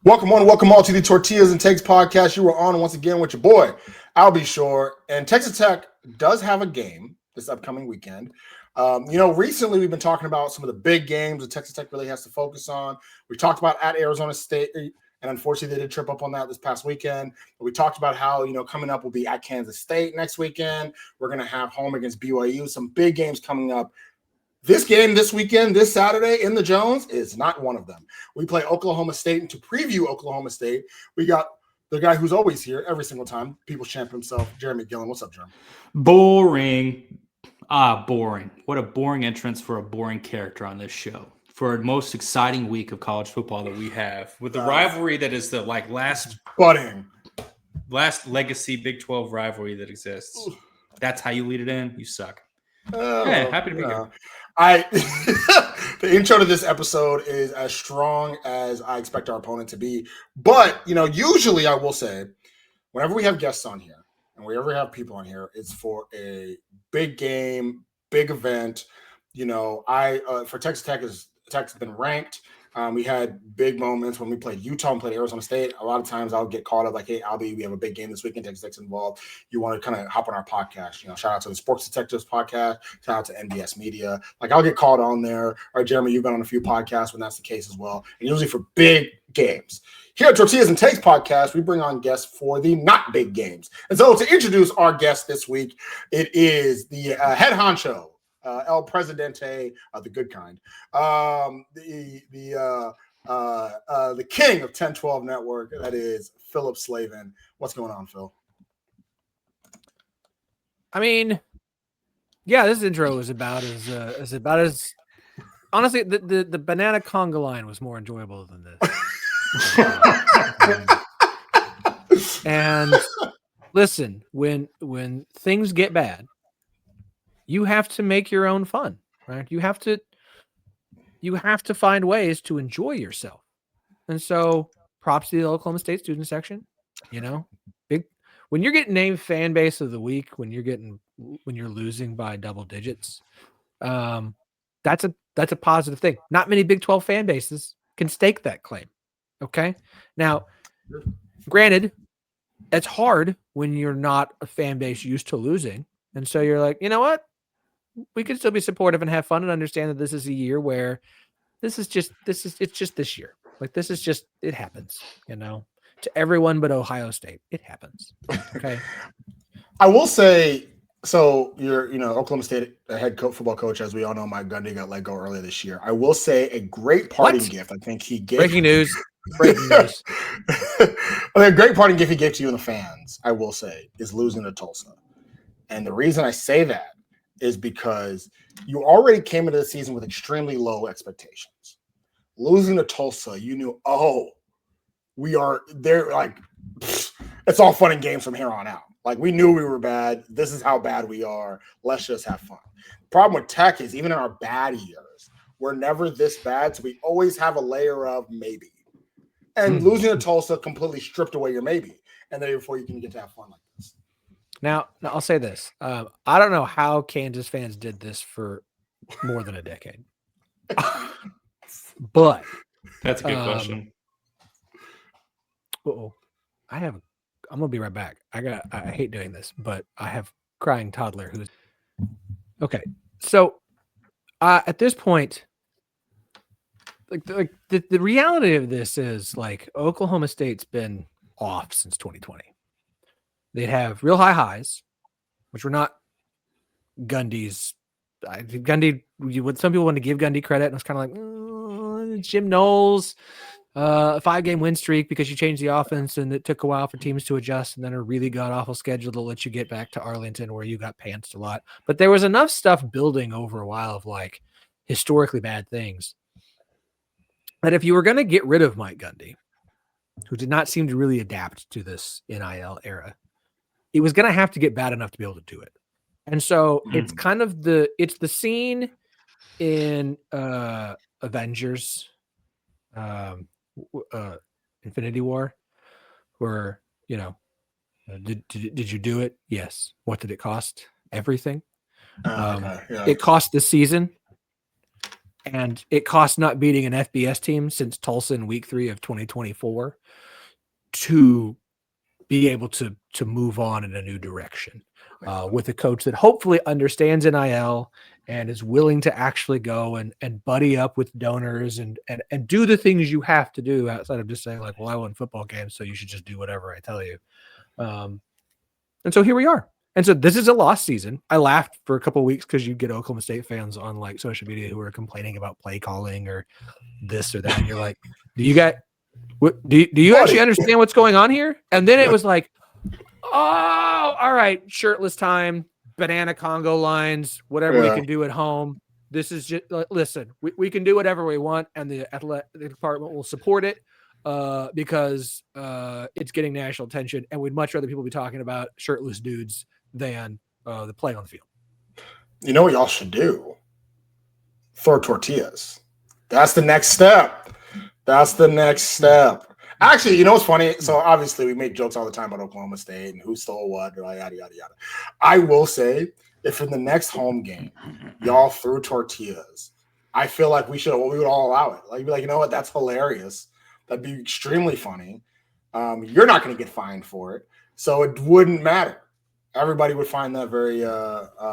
Welcome on, welcome all to the Tortillas and Takes podcast. You are on once again with your boy, I'll be sure. And Texas Tech does have a game this upcoming weekend. Recently we've been talking about some of the big games that Texas Tech really has to focus on. We talked about at Arizona State, and unfortunately they did trip up on that this past weekend. But we talked about how, coming up will be at Kansas State next weekend. We're going to have home against BYU, some big games coming up. This game this weekend, this Saturday in the Jones, is not one of them. We play Oklahoma State, and to preview Oklahoma State, we got the guy who's always here every single time, People's Champ himself, Jeremy McGillen. What's up, Jeremy? Boring. Boring. What a boring entrance for a boring character on this show. For a most exciting week of college football that we have, with the rivalry that is the last legacy Big 12 rivalry that exists. That's how you lead it in? You suck. Happy to be here. The intro to this episode is as strong as I expect our opponent to be. But, usually I will say, whenever we have guests on here and whenever we have people on here, it's for a big game, big event. For Texas Tech, Tech's been ranked. We had big moments when we played Utah and played Arizona State. A lot of times I'll get called up like, hey, Albie, we have a big game this weekend. Texas Tech's involved. You want to kind of hop on our podcast. Shout out to the Sports Detectives podcast. Shout out to NBS Media. I'll get called on there. All right, Jeremy, you've been on a few podcasts when that's the case as well. And usually for big games. Here at Tortillas and Takes podcast, we bring on guests for the not big games. And so to introduce our guest this week, it is the head honcho, El Presidente, the good kind, the king of Ten12 Network. That is Phillip Slavin. What's going on, Phil? I mean, yeah, this intro is about as honestly, the banana conga line was more enjoyable than this. And listen, when things get bad, you have to make your own fun, right? You have to find ways to enjoy yourself. And so props to the Oklahoma State student section, big, when you're getting named fan base of the week, when you're losing by double digits, that's a positive thing. Not many Big 12 fan bases can stake that claim. Okay. Now, granted, it's hard when you're not a fan base used to losing. And so you're like, you know what? We can still be supportive and have fun and understand that this is a year where it's just this year. It happens, to everyone but Ohio State. It happens. Okay. I will say, so you're, Oklahoma State head football coach, as we all know, Mike Gundy got let go earlier this year. I will say a great parting gift. I think he gave breaking news. A great parting gift he gave to you and the fans, I will say, is losing to Tulsa. And the reason I say that is because you already came into the season with extremely low expectations. Losing to Tulsa, you knew, we are there. It's all fun and games from here on out. We knew we were bad. This is how bad we are. Let's just have fun. The problem with Tech is even in our bad years, we're never this bad. So we always have a layer of maybe. And losing to Tulsa completely stripped away your maybe. And then before you can get to have fun like this. Now, I'll say this. I don't know how Kansas fans did this for more than a decade. But that's a good question. I'm going to be right back. I hate doing this, but I have crying toddler who's okay. So at this point, the reality of this is Oklahoma State's been off since 2020. They'd have real high highs, which were not Gundy's. Gundy, some people want to give Gundy credit, and it's kind of like Jim Knowles, a 5-game win streak because you changed the offense, and it took a while for teams to adjust, and then a really god-awful schedule to let you get back to Arlington where you got pantsed a lot. But there was enough stuff building over a while of historically bad things that if you were going to get rid of Mike Gundy, who did not seem to really adapt to this NIL era, it was going to have to get bad enough to be able to do it. And so it's kind of the scene in Avengers, Infinity War, where, did you do it? Yes. What did it cost? Everything. It cost the season. And it costs not beating an FBS team since Tulsa in week 3 of 2024 to be able to move on in a new direction with a coach that hopefully understands NIL and is willing to actually go and buddy up with donors and do the things you have to do outside of just saying like, well, I won football games, so you should just do whatever I tell you. And so here we are. And so this is a lost season. I laughed for a couple of weeks because you get Oklahoma State fans on like social media who are complaining about play calling or this or that. And you're like, do you actually understand what's going on here? And then it was like, oh, all right, shirtless time, banana Congo lines, whatever we can do at home. This is just listen, we can do whatever we want, and the athletic department will support it because it's getting national attention, and we'd much rather people be talking about shirtless dudes than the play on the field. You know what y'all should do? Throw tortillas. That's the next step. Actually, you know what's funny? So obviously we make jokes all the time about Oklahoma State and who stole what, yada, yada, yada. I will say, if in the next home game y'all threw tortillas, I feel like we would all allow it. Like, be like, you know what? That's hilarious. That'd be extremely funny. You're not going to get fined for it, so it wouldn't matter. Everybody would find that very,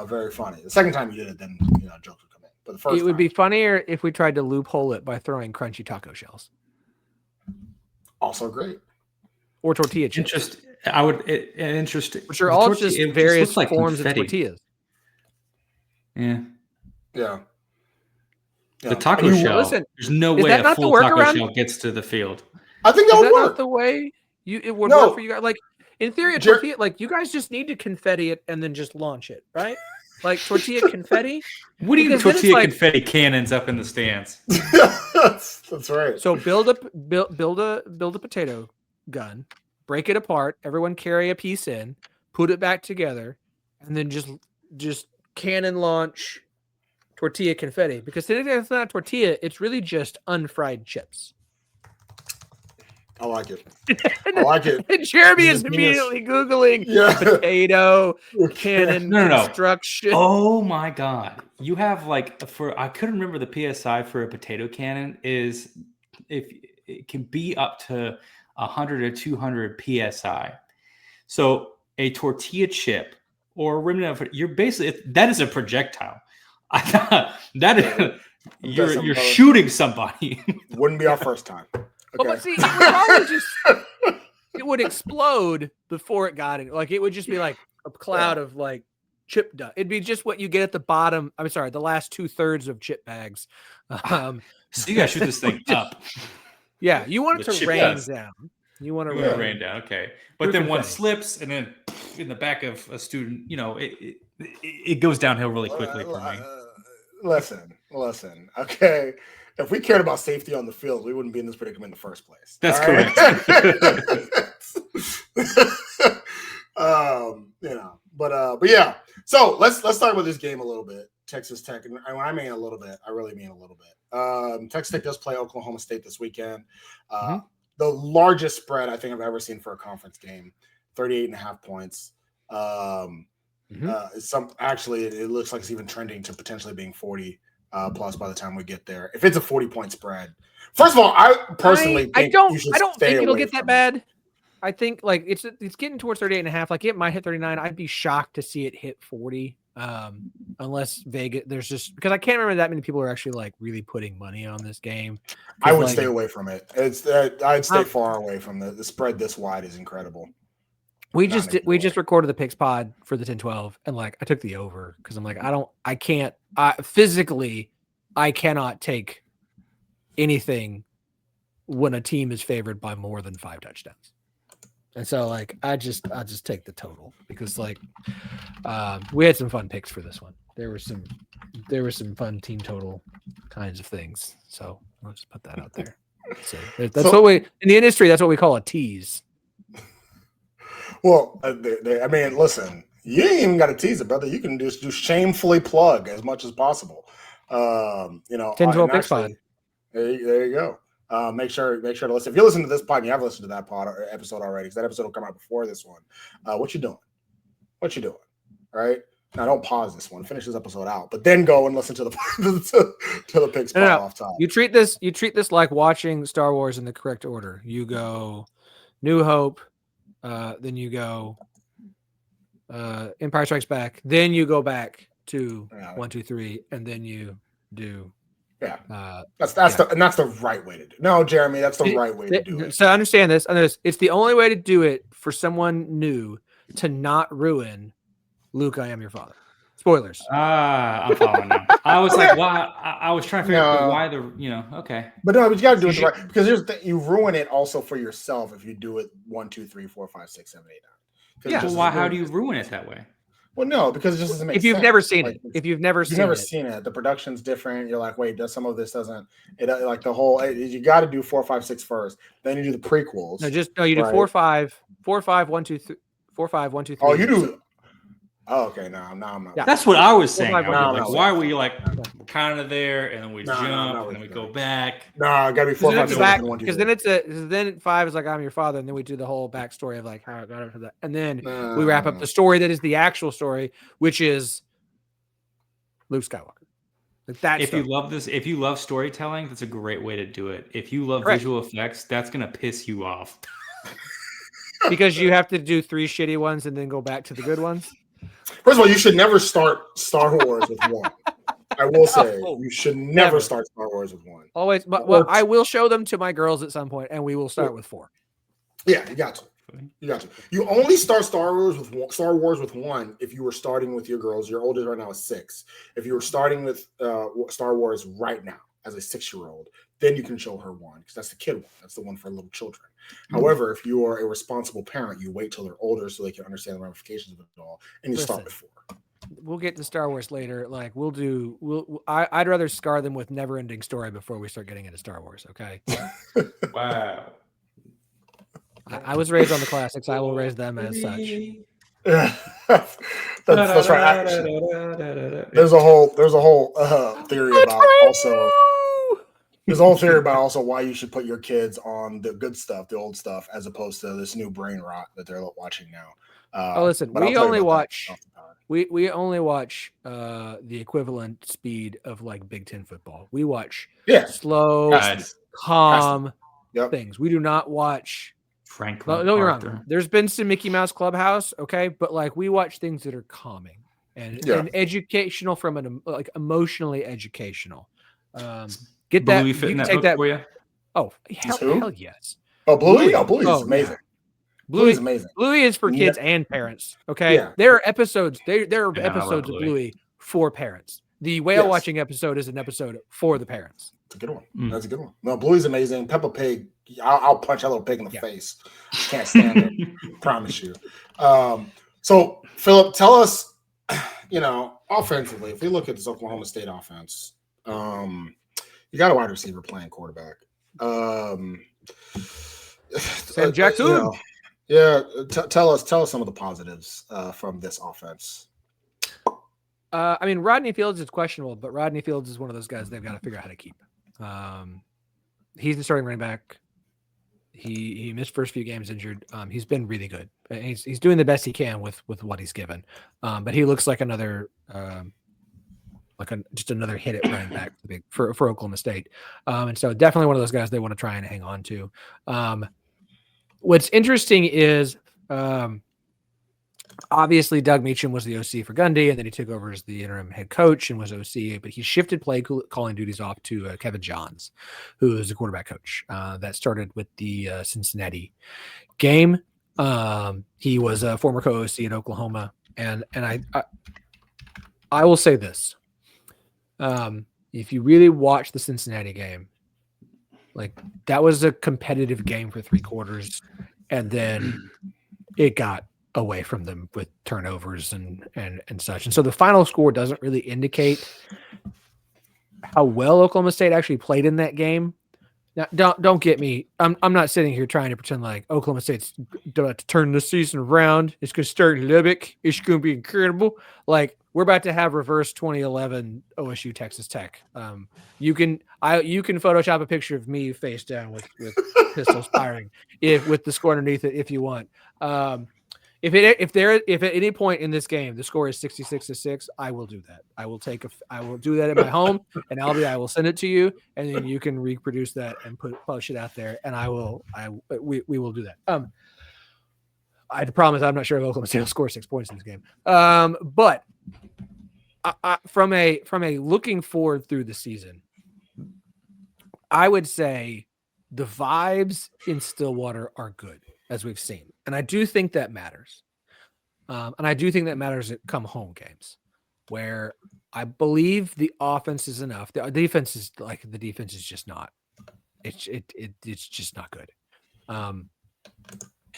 very funny. The second time you did it, then jokes would come in. But the first, it would be funnier if we tried to loophole it by throwing crunchy taco shells. Also great. Or tortilla chips. Interesting. Which are all just various forms of tortillas. Yeah. The taco shell. Listen, there's no way a full taco shell gets to the field. I think that would work. Not the way it would work for you guys. Like in theory, a tortilla, like you guys just need to confetti it and then just launch it, right? Like tortilla confetti. What do you tortilla confetti cannons up in the stands? That's right. So build a potato gun, break it apart. Everyone carry a piece in, put it back together, and then just cannon launch tortilla confetti. Because today it's not tortilla; it's really just unfried chips. I like it. And Jeremy is immediately Googling potato cannon construction. Oh my God. You have I couldn't remember the PSI for a potato cannon is if it can be up to 100 or 200 PSI. So a tortilla chip or a remnant of you're basically, that is a projectile. You're shooting somebody. Wouldn't be our first time. Okay. Well, but see, it would probably it would explode before it got in. Like it would just be like a cloud of like chip dust. It'd be just what you get at the bottom. I'm sorry, the last 2/3 of chip bags. So you gotta shoot this thing up. Yeah, you want it to rain down. You want to rain down. Okay, but then one slips, and then in the back of a student, it goes downhill really quickly for me. Listen. Okay. If we cared about safety on the field, we wouldn't be in this predicament in the first place. That's correct. But yeah. So let's talk about this game a little bit. Texas Tech, and when I mean a little bit, I really mean a little bit. Texas Tech does play Oklahoma State this weekend. The largest spread I think I've ever seen for a conference game, 38.5 points. It looks like it's even trending to potentially being 40 plus by the time we get there. If it's a 40-point spread, first of all, I personally think you should I don't think it'll get that bad. It. I think like it's getting towards 38.5. Like it might hit 39. I'd be shocked to see it hit 40. Unless Vegas, there's just because I can't remember that many people are actually like really putting money on this game. I would stay away from it. I'd stay far away from the spread this wide is incredible. We just recorded the picks pod for the 10-12 and like I took the over because I'm like I cannot take anything when a team is favored by more than 5 touchdowns. And so like I'll just take the total because like we had some fun picks for this one. There were some fun team total kinds of things. So I'll just put that out there. So what we in the industry, that's what we call a tease. Well, I mean, listen, you ain't even got to tease it, brother. You can just do shamefully plug as much as possible. 10-12 picks pod. There you go. Make sure to listen. If you listen to this pod, and you have listened to that pod episode already, because that episode will come out before this one. What you doing? All right. Now, don't pause this one. Finish this episode out, but then go and listen to the to the picks pile off top. You treat this like watching Star Wars in the correct order. You go New Hope, then you go Empire Strikes Back, then you go back to 1, 2, 3, and then you do. Yeah, that's the right way to do it. No, Jeremy, that's the right way to do it. So understand this. It's the only way to do it for someone new to not ruin Luke, I Am Your Father. Spoilers. I'm following now. I was like, why? I was trying to figure out why okay. But no, but you got to do it right, because you ruin it also for yourself if you do it 1, 2, 3, 4, 5, 6, 7, 8, 9. Yeah. Well, how do you ruin it that way? Well, no, because it just doesn't make sense. If you've never seen it, if you've never seen it, the production's different. You're like, wait, some of this doesn't. It like the whole. You got to do 4, 5, 6 first. Then you do the prequels. You do 4, 5, 1, 2, 3, 4, 5, 1, 2, 3. Oh, you do. Oh, okay. No, I'm not. Yeah. That's what I was saying. 4, 5, why were you like kind of there and then we jump and then we go back? No, I gotta be 4, 5, 6, 1, 2, 3. Because then 5 is like I'm your father, and then we do the whole backstory of like how it got up to that, and then we wrap up the story that is the actual story, which is Luke Skywalker. Like that. If you love storytelling, that's a great way to do it. If you love visual effects, that's gonna piss you off. Because you have to do 3 shitty ones and then go back to the good ones. First of all, you should never start Star Wars with 1. I will say you should never start Star Wars with 1. Always, but well, I will show them to my girls at some point, and we will start with 4. Yeah, you got to. You only start Star Wars with 1 if you were starting with your girls. Your oldest right now is 6. If you were starting with Star Wars right now as a 6-year-old, then you can show her 1 because that's the kid one. That's the one for little children. However, if you are a responsible parent, you wait till they're older so they can understand the ramifications of it all, and you start with 4. We'll get to Star Wars later. Like I'd rather scar them with never-ending story before we start getting into Star Wars. Okay. Wow. I was raised on the classics. I will raise them as such. That's right. There's a whole theory about also. There's a whole theory about also why you should put your kids on the good stuff, the old stuff, as opposed to this new brain rot that they're watching now. Listen, we only watch the equivalent speed of like Big Ten football. We watch slow, calm things. We do not watch Franklin. No, you're wrong. There's been some Mickey Mouse Clubhouse, okay, but like we watch things that are calming and educational from an like emotionally educational. Get that. Bluey you fit in that take book that for you? Oh, hell yes. Oh, Bluey. Bluey is amazing. Yeah. Bluey's amazing. Bluey is for kids and parents. Okay. Yeah. There are episodes. There are episodes of Bluey for parents. The whale watching episode is an episode for the parents. It's a good one. That's a good one. No, Bluey's amazing. Peppa Pig. I'll punch that little pig in the face. Can't stand it. Promise you. So Phillip, tell us, offensively, if we look at this Oklahoma State offense, you got a wide receiver playing quarterback. Sam Jackson. Tell us some of the positives from this offense. I mean, Rodney Fields is questionable, but Rodney Fields is one of those guys they've got to figure out how to keep. He's the starting running back. He missed first few games injured. He's been really good. He's doing the best he can with what he's given. But he looks like another just another hit at running back for Oklahoma State. And so definitely one of those guys they want to try and hang on to. What's interesting is obviously Doug Meacham was the OC for Gundy, and then he took over as the interim head coach and was OC, but he shifted play calling duties off to Kevin Johns, who is the quarterback coach that started with the Cincinnati game. He was a former co-OC at Oklahoma. And I will say this. If you really watch the Cincinnati game, like that was a competitive game for 3 quarters, and then it got away from them with turnovers and such. And so the final score doesn't really indicate how well Oklahoma State actually played in that game. Now, don't get me. I'm not sitting here trying to pretend like Oklahoma State's about to turn the season around. It's going to start in Lubbock. It's going to be incredible. Like we're about to have reverse 2011 OSU Texas Tech. You can Photoshop a picture of me face down with pistols firing with the score underneath it if you want. If at any point in this game the score is 66-6, I will do that. I will do that at my home, and I will send it to you, and then you can reproduce that and push it out there, and we will do that. I promise I'm not sure if Oklahoma State will score 6 points in this game. But from a looking forward through the season, I would say the vibes in Stillwater are good, as we've seen. And I do think that matters. And I do think that matters at come home games where I believe the offense is enough. The defense is just not. It's just not good.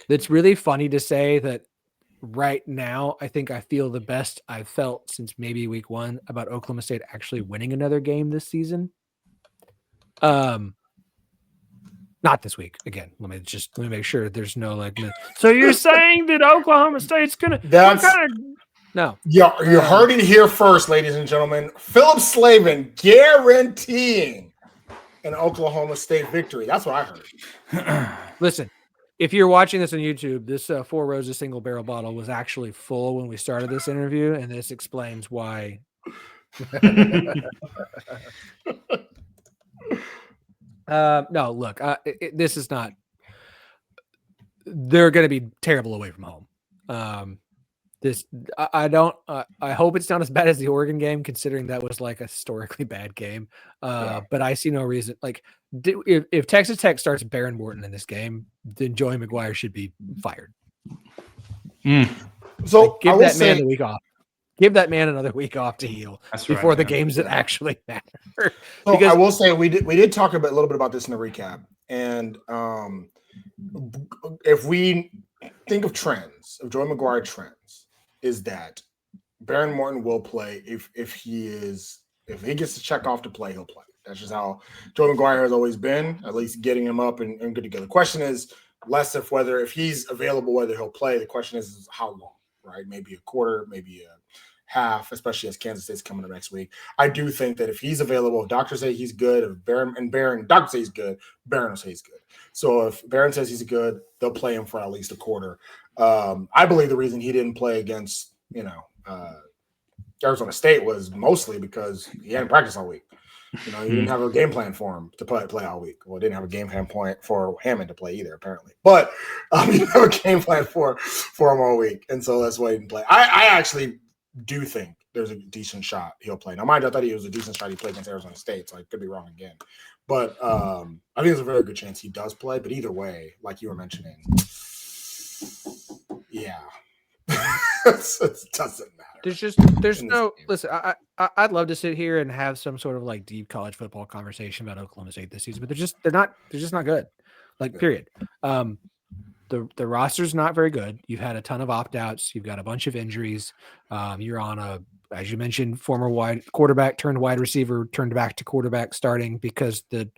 It's really funny to say that right now, I think I feel the best I've felt since maybe week 1 about Oklahoma State actually winning another game this season. Not this week. Again, let me make sure there's no like. So you're saying that Oklahoma State's gonna? No. Yeah, you heard it here first, ladies and gentlemen. Phillip Slavin guaranteeing an Oklahoma State victory. That's what I heard. Listen, if you're watching this on YouTube, this Four Roses single barrel bottle was actually full when we started this interview, and this explains why. No, look, this is not. They're going to be terrible away from home. I hope it's not as bad as the Oregon game, considering that was like a historically bad game. But I see no reason. Like, if Texas Tech starts Baron Morton in this game, then Joey McGuire should be fired. So give that man a week off. Give that man another week off to heal before the games that actually matter. Because I will say we did talk a little bit about this in the recap, and if we think of trends, of Joey McGuire trends, is that Baron Morton will play if he gets to check off to play, he'll play. That's just how Joey McGuire has always been, at least getting him up and good to go. The question is less of if he's available, whether he'll play. The question is how long, right? Maybe a quarter, maybe a half, especially as Kansas State's coming up next week. I do think that if he's available, if doctors say he's good, if Baron doctors say he's good, Baron will say he's good. So if Baron says he's good, they'll play him for at least a quarter. I believe the reason he didn't play against Arizona State was mostly because he hadn't practiced all week. He didn't have a game plan for him to play all week. Well, didn't have a game plan point for Hammond to play either, apparently. But he didn't have a game plan for him all week, and so that's why he didn't play. I actually do think there's a decent shot he'll play. Now, mind you, I thought he was a decent shot he played against Arizona State, so I could be wrong again. But I think there's a very good chance he does play. But either way, like you were mentioning, yeah, it doesn't matter. There's no listen. I'd love to sit here and have some sort of like deep college football conversation about Oklahoma State this season, but they're just not good. Like period. The roster's not very good. You've had a ton of opt-outs. You've got a bunch of injuries. You're on as you mentioned, former wide quarterback turned wide receiver, turned back to quarterback starting because the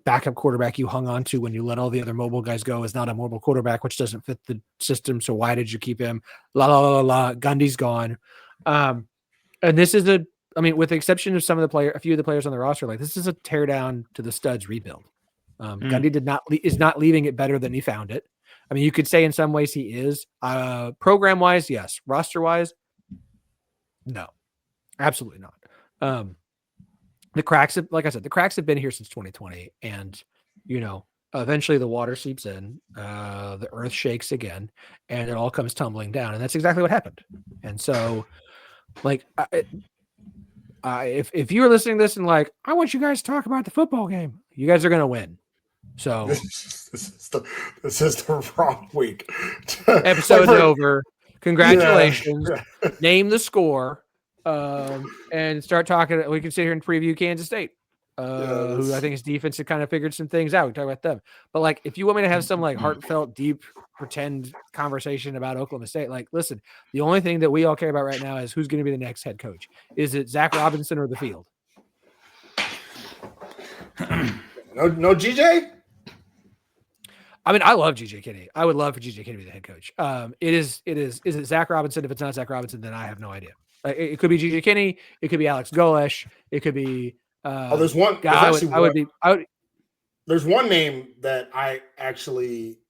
backup quarterback you hung on to when you let all the other mobile guys go is not a mobile quarterback, which doesn't fit the system. So why did you keep him? Gundy's gone. And this is with the exception of a few of the players on the roster, like this is a tear down to the studs rebuild. Gundy is not leaving it better than he found it. I mean, you could say in some ways he is. Program-wise, yes. Roster-wise, no. Absolutely not. The cracks have been here since 2020. And, eventually the water seeps in, the earth shakes again, and it all comes tumbling down. And that's exactly what happened. And so, like, if you were listening to this and like, I want you guys to talk about the football game, you guys are going to win. So this is the wrong week. Episode's over. Congratulations. Yeah. Name the score, and start talking. We can sit here and preview Kansas State, who I think his defense had kind of figured some things out. We talk about them, but like, if you want me to have some like heartfelt, deep, pretend conversation about Oklahoma State, like, listen, the only thing that we all care about right now is who's going to be the next head coach. Is it Zach Robinson or the field? No GJ. I mean, I love GJ Kinney. I would love for GJ Kinney to be the head coach. Is it Zach Robinson? If it's not Zach Robinson, then I have no idea. It could be GJ Kinney. It could be Alex Golesh. It could be. There's one. There's one name that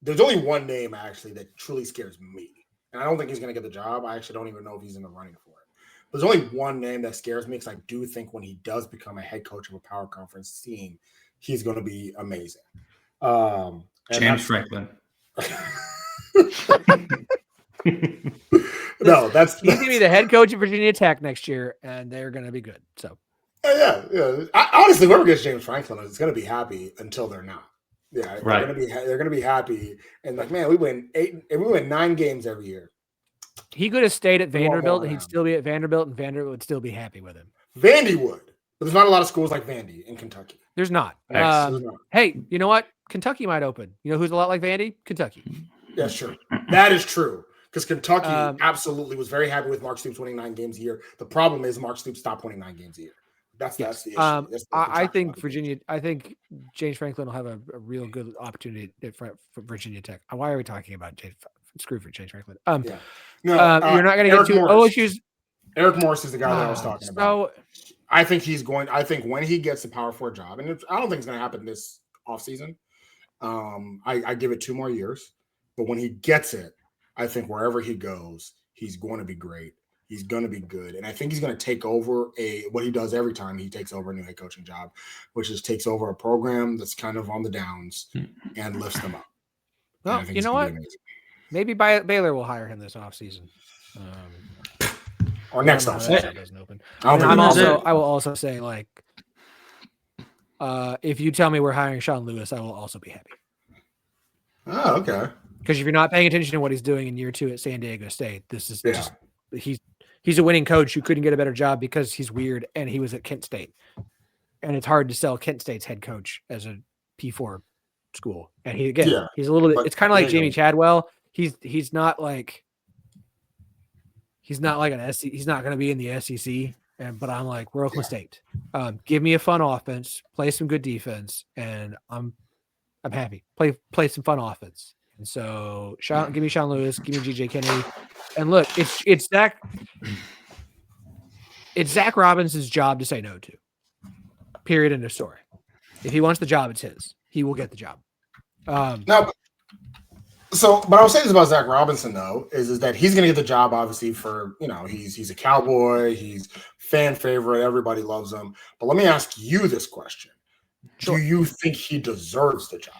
there's only one name actually that truly scares me, and I don't think he's going to get the job. I actually don't even know if he's in the running for it. There's only one name that scares me because I do think when he does become a head coach of a power conference team, he's going to be amazing. James Franklin. No, that's he's going to be the head coach of Virginia Tech next year, and they're going to be good. So, yeah. Honestly, whoever gets James Franklin is going to be happy until they're not. Yeah, right. They're going to be happy and like, man, we win 9 games every year. He could have stayed at Vanderbilt, and he'd still be at Vanderbilt, and Vanderbilt would still be happy with him. Vandy would, but there's not a lot of schools like Vandy in Kentucky. There's not. There's not. Hey, you know what? Kentucky might open. You know who's a lot like Vandy? Kentucky. Yeah, sure. That is true. Because Kentucky absolutely was very happy with Mark Stoops winning 9 games a year. The problem is Mark Stoops stopped winning 9 games a year. That's the issue. I think Virginia. I think James Franklin will have a real good opportunity for Virginia Tech. Why are we talking about James? Screw for James Franklin. No, you're not going to get to OSU's. Eric Morris is the guy that I was talking about. I think he's going. I think when he gets the Power 4 job, and I don't think it's going to happen this offseason. I give it 2 more years, but when he gets it, I think wherever he goes, he's going to be great. He's going to be good. And I think he's going to take over what he does every time he takes over a new head coaching job, which is takes over a program that's kind of on the downs and lifts them up. Well, you know what? Maybe Baylor will hire him this offseason. Or next offseason. Doesn't open. I will also say, like, if you tell me we're hiring Sean Lewis, I will also be happy. Oh, okay. Because if you're not paying attention to what he's doing in year 2 at San Diego State, this is just he's a winning coach who couldn't get a better job because he's weird and he was at Kent State. And it's hard to sell Kent State's head coach as a P4 school. And he's a little bit. It's kind of like Jamie Chadwell. He's not like an SEC. He's not going to be in the SEC. But I'm like, we're Oklahoma State. Give me a fun offense, play some good defense, and I'm happy. Play some fun offense. And so, give me Sean Lewis, give me GJ Kennedy, and look, it's Zach Robinson's job to say no to. Period. End of story. If he wants the job, it's his. He will get the job. But I will say this about Zach Robinson though is that he's going to get the job obviously for he's a Cowboy, he's fan favorite, everybody loves him. But let me ask you this question: Do you think he deserves the job?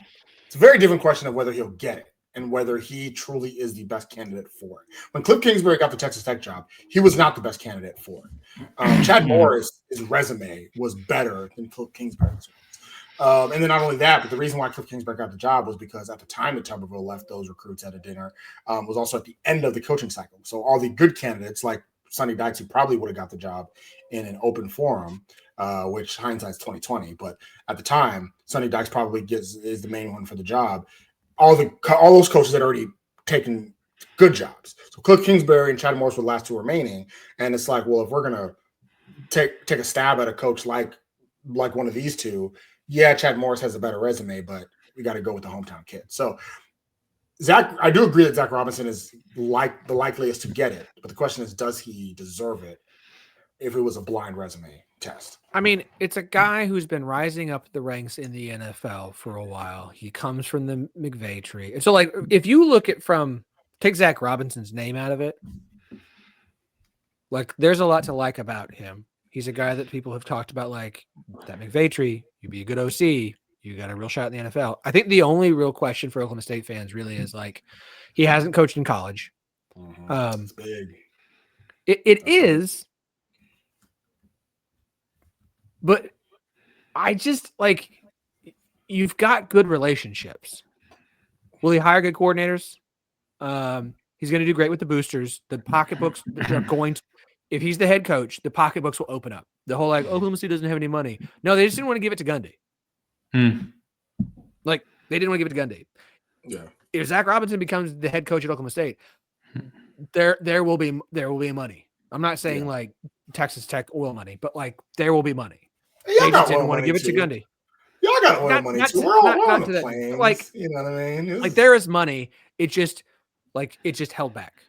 It's a very different question of whether he'll get it and whether he truly is the best candidate for it. When Cliff Kingsbury got the Texas Tech job, he was not the best candidate for it. Chad Morris, his resume was better than Cliff Kingsbury's. And then not only that, but the reason why Cliff Kingsbury got the job was because at the time that Tuberville left those recruits at a dinner was also at the end of the coaching cycle. So all the good candidates like Sonny Dykes, who probably would have got the job in an open forum, which hindsight's 2020, but at the time, Sonny Dykes probably is the main one for the job. All those coaches had already taken good jobs. So Cliff Kingsbury and Chad Morris were the last 2 remaining, and it's like, well, if we're gonna take a stab at a coach like one of these 2, yeah, Chad Morris has a better resume, but we got to go with the hometown kid. So I do agree that Zach Robinson is like the likeliest to get it, but the question is, does he deserve it? If it was a blind resume test. I mean, it's a guy who's been rising up the ranks in the NFL for a while. He comes from the McVay tree. So, like, if you look at take Zach Robinson's name out of it, like, there's a lot to like about him. He's a guy that people have talked about, like, that McVay tree, you'd be a good OC, you got a real shot in the NFL. I think the only real question for Oklahoma State fans really is, like, he hasn't coached in college. It's big. It is. But I just, like, you've got good relationships. Will he hire good coordinators? He's going to do great with the boosters. The pocketbooks are going to, if he's the head coach, the pocketbooks will open up. The whole, like, Oklahoma State doesn't have any money. No, they just didn't want to give it to Gundy. Like, they didn't want to give it to Gundy. Yeah. If Zach Robinson becomes the head coach at Oklahoma State, there will be money. I'm not saying like Texas Tech oil money, but like there will be money. Y'all just didn't want to give it to Gundy. Y'all got oil money too. We're all on the planes. Like, you know what I mean? Like, there is money. It's just held back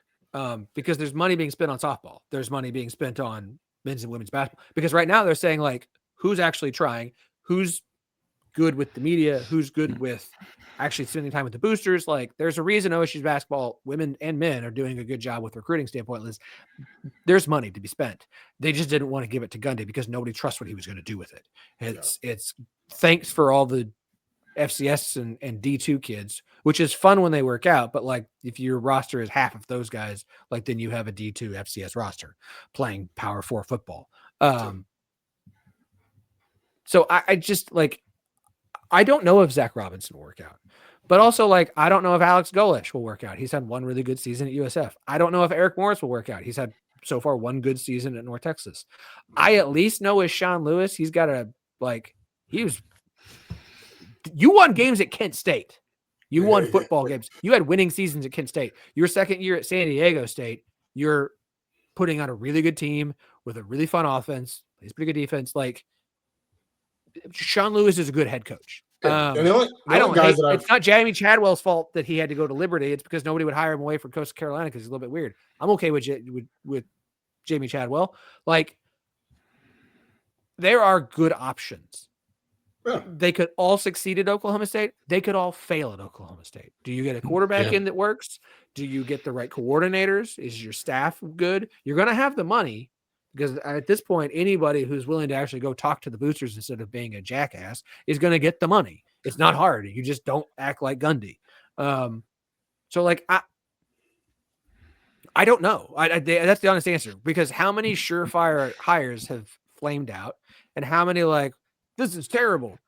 because there's money being spent on softball. There's money being spent on men's and women's basketball. Because right now they're saying, like, who's actually trying? Who's good with the media? Who's good with actually spending time with the boosters. Like, there's a reason OSU's basketball, women and men, are doing a good job with recruiting standpoint. There's money to be spent. They just didn't want to give it to Gundy because nobody trusts what he was going to do with it. It's thanks for all the FCS and D2 kids, which is fun when they work out. But like, if your roster is half of those guys, like, then you have a D2 FCS roster playing Power 4 football. So I just, like, I don't know if Zach Robinson will work out, but also, like, I don't know if Alex Golesh will work out. He's had one really good season at USF. I don't know if Eric Morris will work out. He's had so far one good season at North Texas. I at least know is Sean Lewis. He's got you won games at Kent State. You won football games. You had winning seasons at Kent State. Your second year at San Diego State, you're putting on a really good team with a really fun offense, plays pretty good defense. Like, Sean Lewis is a good head coach. It's not Jamie Chadwell's fault that he had to go to Liberty. It's because nobody would hire him away from Coastal Carolina because he's a little bit weird. I'm okay with Jamie Chadwell. Like, there are good options. Yeah. They could all succeed at Oklahoma State. They could all fail at Oklahoma State. Do you get a quarterback in that works? Do you get the right coordinators? Is your staff good? You're going to have the money, because at this point, anybody who's willing to actually go talk to the boosters instead of being a jackass is going to get the money. It's not hard. You just don't act like Gundy. So, like, I don't know. That's the honest answer, because how many surefire hires have flamed out, and how many, like, this is terrible.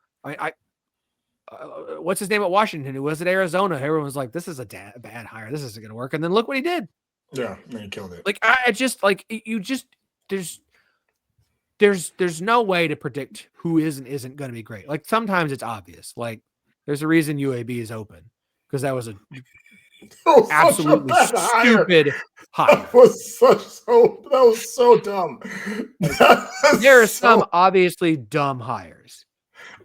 What's his name at Washington? Who was at Arizona? Everyone was like, this is a bad hire. This isn't going to work. And then look what he did. Yeah, and he killed it. Like, there's no way to predict who is and isn't going to be great. Like, sometimes it's obvious. Like, there's a reason UAB is open, because that was absolutely stupid hire. That was so dumb. There are some obviously dumb hires.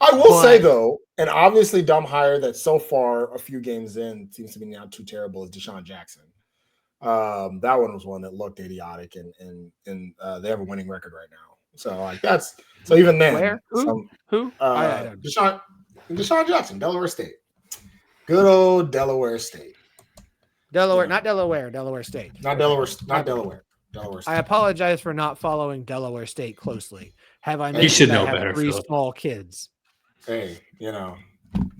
I will say, though, an obviously dumb hire that so far, a few games in, seems to be not too terrible is Deshaun Jackson. That one was one that looked idiotic, and they have a winning record right now. So, like, so even then. Where? Who? Deshaun Jackson, Delaware State. Good old Delaware State. Not Delaware, Delaware State. Not Delaware. Delaware State. I apologize for not following Delaware State closely. Have I? You should know better. 3 small kids. Hey, the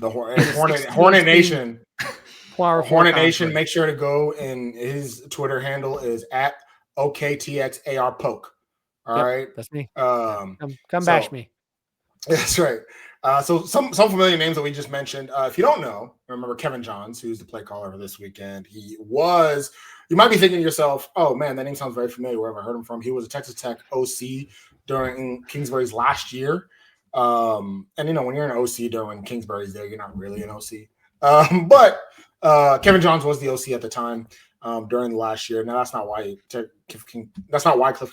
Hornet Nation. Hornet Nation. Make sure to go, and his Twitter handle is at OKTXARPoke. All right, that's me. Come bash me. That's right. So some familiar names that we just mentioned. If you don't know, remember Kevin Johns, who's the play caller for this weekend. You might be thinking to yourself, oh man, that name sounds very familiar. Wherever I heard him from, he was a Texas Tech OC during Kingsbury's last year. And when you're an OC during Kingsbury's there, you're not really an OC. But Kevin Johns was the OC at the time during the last year. Now that's not why Cliff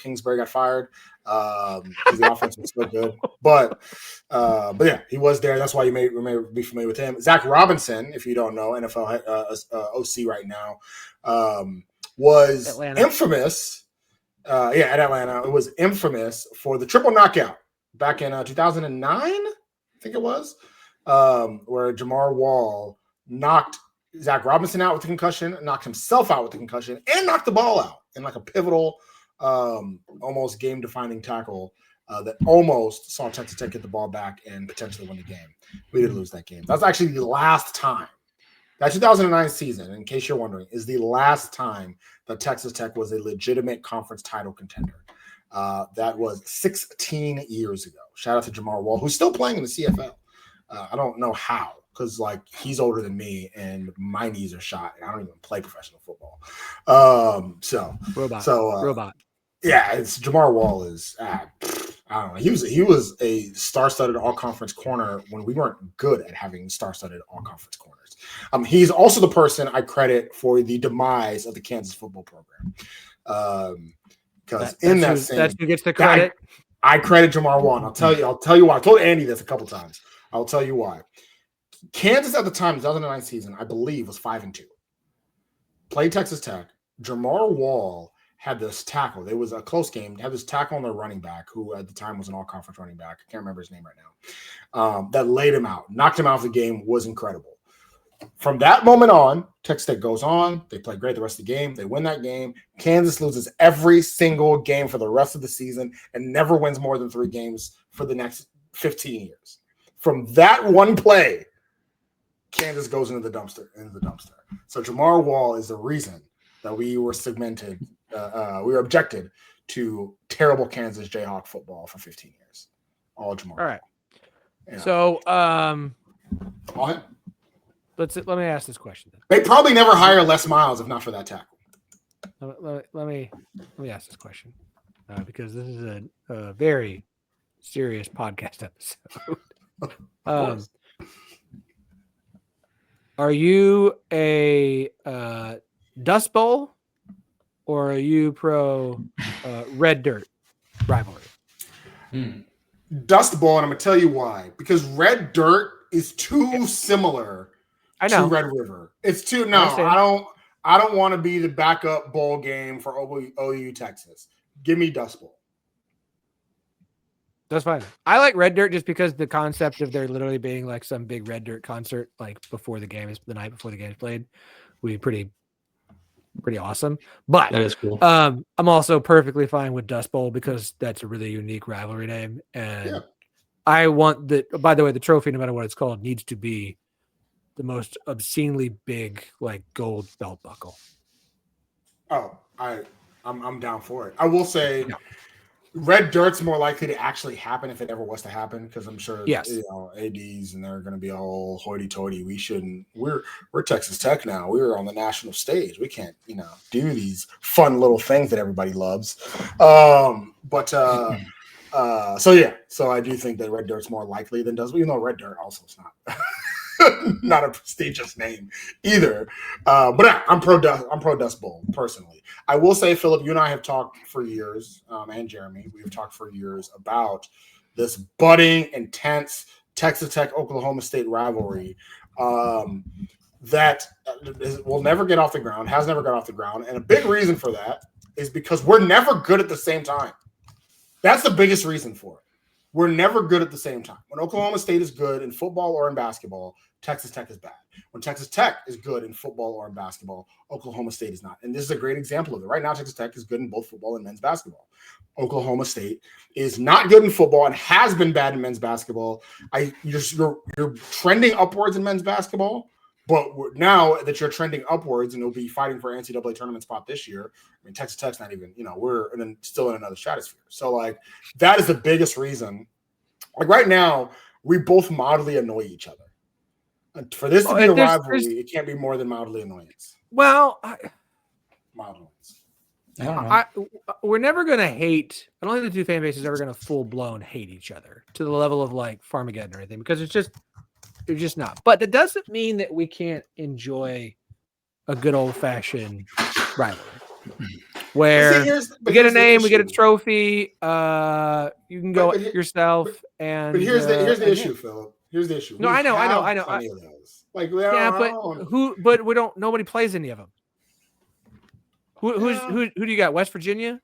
Kingsbury got fired. Because the offense was so good. But yeah, he was there. That's why you may be familiar with him. Zach Robinson, if you don't know, NFL OC right now, was Atlanta. Infamous. At Atlanta, it was infamous for the triple knockout back in 2009, I think it was, where Jamar Wall knocked Zach Robinson out with the concussion, knocked himself out with the concussion, and knocked the ball out in like a pivotal, almost game-defining tackle that almost saw Texas Tech get the ball back and potentially win the game. We did lose that game. That's actually the last time. That 2009 season, in case you're wondering, is the last time that Texas Tech was a legitimate conference title contender. That was 16 years ago. Shout out to Jamar Wall, who's still playing in the CFL. I don't know how, because he's older than me and my knees are shot and I don't even play professional football. Robot. Yeah, it's Jamar Wall is I don't know. He was a star-studded all-conference corner when we weren't good at having star-studded all-conference corners. He's also the person I credit for the demise of the Kansas football program. Because that's who gets the credit. I credit Jamar Wall. And I'll tell you why. I told Andy this a couple times. I'll tell you why. Kansas at the time, 2009 season, I believe, was 5-2. Played Texas Tech. Jamar Wall had this tackle. It was a close game. Had this tackle on their running back, who at the time was an all-conference running back. I can't remember his name right now. That laid him out, knocked him out of the game, was incredible. From that moment on, Texas Tech goes on. They play great the rest of the game. They win that game. Kansas loses every single game for the rest of the season and never wins more than 3 games for the next 15 years. From that one play, Kansas goes into the dumpster. So Jamar Wall is the reason that we were segmented. We were objected to terrible Kansas Jayhawk football for 15 years. All Jamar. All right. Yeah. So All him. let me ask this question then. They probably never hire Les Miles if not for that tackle. Let me ask this question because this is a very serious podcast episode. Are you a Dust Bowl or are you pro Red Dirt rivalry? Dust Bowl, and I'm gonna tell you why. Because Red Dirt is too similar to Red River. It's too I don't want to be the backup bowl game for OU Texas. Give me Dust Bowl. That's fine. I like Red Dirt just because the concept of there literally being like some big Red Dirt concert like before the game is the night before the game is played would be pretty awesome. But that is cool. I'm also perfectly fine with Dust Bowl because that's a really unique rivalry name. And I want by the way, the trophy, no matter what it's called, needs to be the most obscenely big like gold belt buckle. Oh, I'm down for it. I will say Red Dirt's more likely to actually happen if it ever was to happen, because I'm sure ADs and they're going to be all hoity-toity. We shouldn't. We're Texas Tech now. We're on the national stage. We can't do these fun little things that everybody loves. So I do think that Red Dirt's more likely than Dust Bowl. Even though Red Dirt also is not a prestigious name either. But I'm pro Dust Bowl personally. I will say, Phillip, you and I have talked for years, and Jeremy, we have talked for years about this budding, intense Texas Tech Oklahoma State rivalry that will never get off the ground, has never got off the ground, and a big reason for that is because we're never good at the same time. That's the biggest reason for it. We're never good at the same time. When Oklahoma State is good in football or in basketball, Texas Tech is bad. When Texas Tech is good in football or in basketball, Oklahoma State is not. And this is a great example of it. Right now, Texas Tech is good in both football and men's basketball. Oklahoma State is not good in football and has been bad in men's basketball. You're trending upwards in men's basketball, but now that you're trending upwards and you'll be fighting for an NCAA tournament spot this year, I mean, Texas Tech's not even, we're still in another stratosphere. So, that is the biggest reason. Right now, we both mildly annoy each other. And for this to be a rivalry, it can't be more than mildly annoyance. Well, mildly. I don't know. We're never going to hate. I don't think the two fan bases are ever going to full-blown hate each other to the level of Farmageddon or anything, because it's just not. But that doesn't mean that we can't enjoy a good old-fashioned rivalry. Where we get a name, we get a trophy. You can go yourself. But here's the issue, Phillip. Here's the issue. No, I know. But we don't. Nobody plays any of them. Who do you got? West Virginia?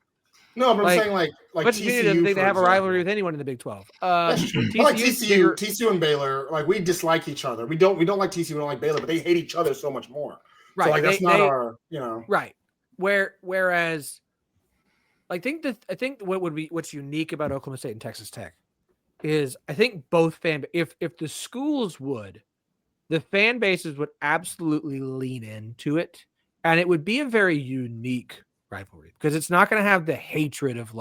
No, but I'm saying like West Virginia doesn't think they have a rivalry with anyone in the Big 12. TCU and Baylor, we dislike each other. We don't like TCU, we don't like Baylor, but they hate each other so much more. Right. So that's not our, Right. Whereas I think what's unique about Oklahoma State and Texas Tech is I think both if the schools would, the fan bases would absolutely lean into it, and it would be a very unique rivalry because it's not going to have the hatred of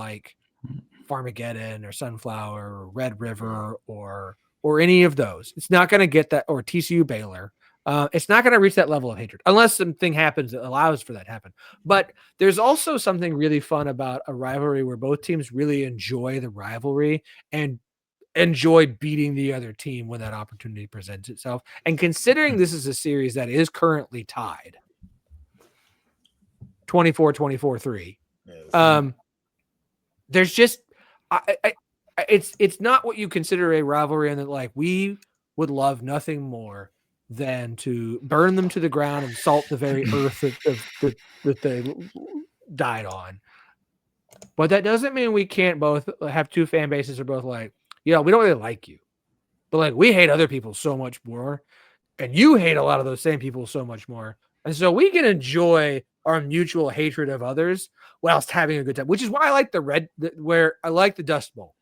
Farmageddon or Sunflower or Red River or any of those. It's not going to get that, or TCU Baylor. It's not going to reach that level of hatred unless something happens that allows for that to happen. But there's also something really fun about a rivalry where both teams really enjoy the rivalry and enjoy beating the other team when that opportunity presents itself. And considering this is a series that is currently tied 24-24-3, there's just it's not what you consider a rivalry, and that we would love nothing more than to burn them to the ground and salt the very earth that they died on. But that doesn't mean we can't both have two fan bases are both we don't really like you, but we hate other people so much more. and you hate a lot of those same people so much more. And so we can enjoy our mutual hatred of others whilst having a good time, which is why I like where I like the Dust Bowl.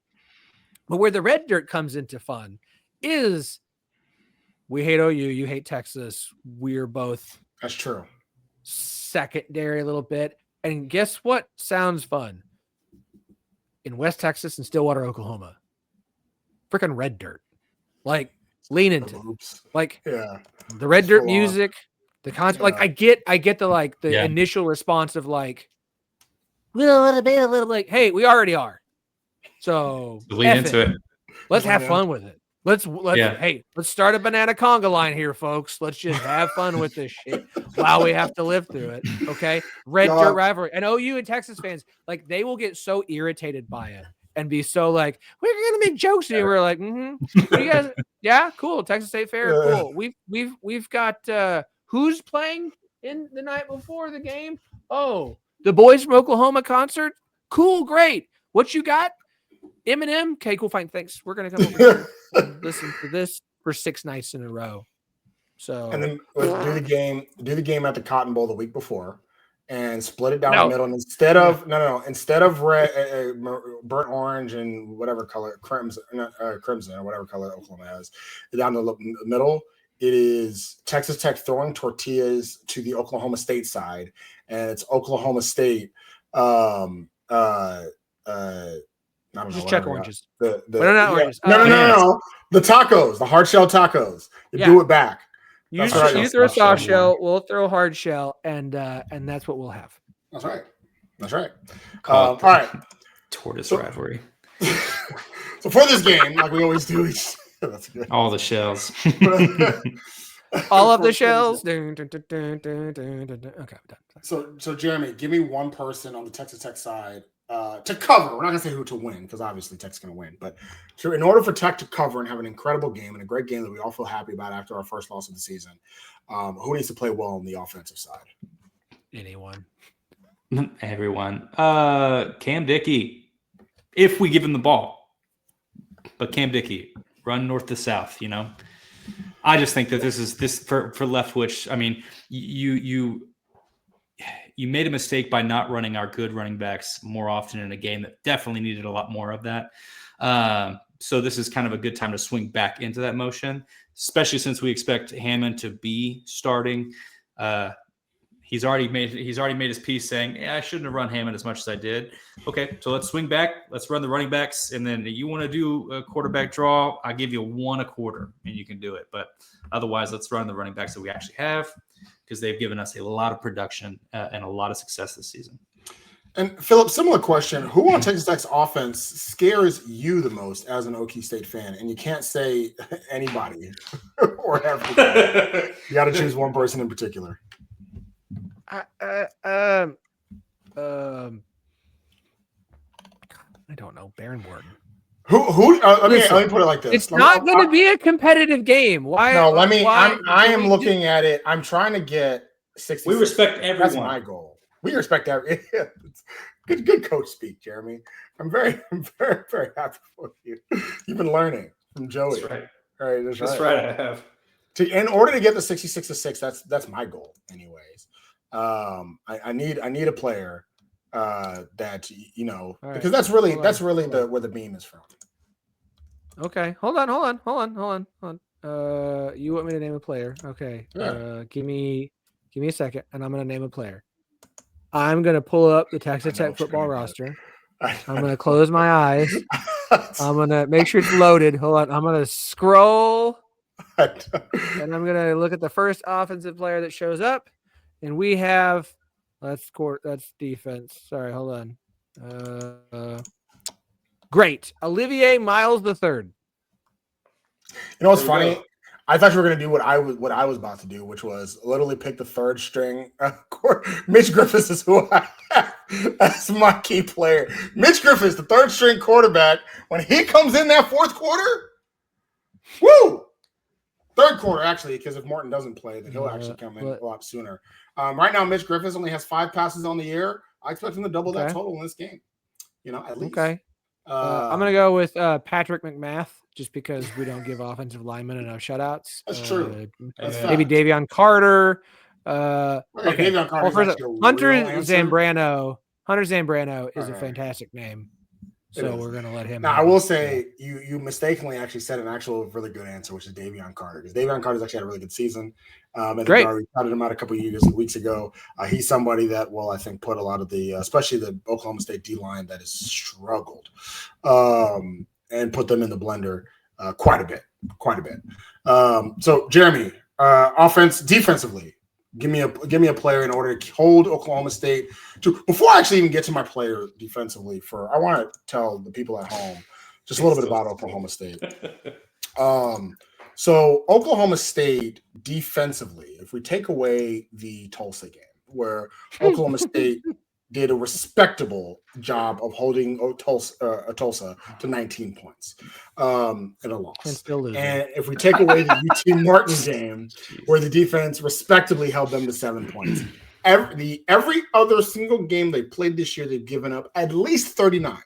But where the red dirt comes into fun is we hate OU, you hate Texas. We're both That's true. Secondary a little bit. And guess what sounds fun? In West Texas and Stillwater, Oklahoma. Freaking red dirt. Like, lean into it. Like, the red dirt music, the concept. Like, I get the initial response of like, we don't want to be a little like, hey, we already are. So lean into it. Let's have fun with it. Hey, let's start a banana conga line here, folks. Let's just have fun with this shit while we have to live through it. Okay. Red dirt rivalry. And OU and Texas fans, like, they will get so irritated by it and be so like, we're gonna make jokes here. We're like, What do you guys? Yeah, cool. Texas State Fair, cool. We've got who's playing in the night before the game? Oh, the boys from Oklahoma concert. Cool, great. What you got? Eminem. Okay, cool, fine. Thanks. We're gonna come over here and listen to this for 6 nights in a row. So and then do the game at the Cotton Bowl the week before, and split it down the middle. And instead of red, burnt orange and whatever color crimson or whatever color Oklahoma has, down the middle, it is Texas Tech throwing tortillas to the Oklahoma State side, and it's Oklahoma State. Just check oranges. Oranges. No. The tacos, the hard shell tacos. You do it back. You throw a soft shell, we'll throw hard shell, and that's what we'll have. That's right. All right. Tortoise rivalry. So for this game, like we always do, that's good. All the shells. All of the shells. Okay, So Jeremy, give me one person on the Texas Tech side to cover. We're not gonna say who to win because obviously Tech's gonna win. But in order for Tech to cover and have an incredible game and a great game that we all feel happy about after our first loss of the season, who needs to play well on the offensive side? Anyone. Everyone. Cam Dickey, if we give him the ball. But Cam Dickey, run north to south, you know. I just think that this for Leftwich. I mean, you made a mistake by not running our good running backs more often in a game that definitely needed a lot more of that. So this is kind of a good time to swing back into that motion, especially since we expect Hammond to be starting. He's already made his piece saying, I shouldn't have run Hammond as much as I did. Okay, so let's swing back. Let's run the running backs. And then you want to do a quarterback draw, I'll give you 1 a quarter, and you can do it. But otherwise, let's run the running backs that we actually have because they've given us a lot of production and a lot of success this season. And Phillip, similar question. Who on Texas Tech's offense scares you the most as an Okie State fan? And you can't say anybody or everybody. You got to choose one person in particular. I don't know. Baron Morton. Who? Let me put it like this. It's not going to be a competitive game. Why? No, I am looking at it. I'm trying to get 60. We respect everyone. That's my goal. We respect every. Good coach speak, Jeremy. I'm very, very happy for you. You've been learning from Joey. That's right. All right, that's right. I have. In order to get the 66-6, that's my goal, anyways. I need a player that because that's really where the beam is from. Okay, hold on. You want me to name a player? Okay. Yeah. Give me a second, and I'm gonna name a player. I'm gonna pull up the Texas Tech football roster. I'm gonna close my eyes. I'm gonna make sure it's loaded. Hold on. I'm gonna scroll, and I'm gonna look at the first offensive player that shows up. And we have that's defense. Sorry, hold on. Great. Olivier Miles III. You know what's funny? I thought you were going to do what I was about to do, which was literally pick the third string. Mitch Griffiths is who I have as my key player. Mitch Griffiths, the third string quarterback, when he comes in that fourth quarter, woo! Third quarter, actually, because if Morton doesn't play, then he'll actually come in a lot sooner. Right now, Mitch Griffiths only has 5 passes on the year. I expect him to double that total in this game. At least. Okay. I'm gonna go with Patrick McMath, just because we don't give offensive linemen enough shutouts. That's true. That's Maybe fact. Davion Carter. Okay, Okay. Davion Carter is First, actually a Hunter real answer. Zambrano. Hunter Zambrano is a Alright. fantastic name, It so is. we're gonna let him. Now, I will say you mistakenly actually said an actual really good answer, which is Davion Carter, because Davion Carter's actually had a really good season. And Great. we shouted him out a couple of weeks ago. He's somebody that will, I think, put a lot of the, especially the Oklahoma State D line that has struggled, and put them in the blender quite a bit. So, Jeremy, defensively, give me a player in order to hold Oklahoma State to. Before I actually even get to my player defensively, I want to tell the people at home just a little bit about Oklahoma State. So Oklahoma State defensively, if we take away the Tulsa game, where Oklahoma State did a respectable job of holding Tulsa to 19 points in a loss. And still losing. And if we take away the UT Martin game, where the defense respectably held them to 7 points, every other single game they played this year, they've given up at least 39.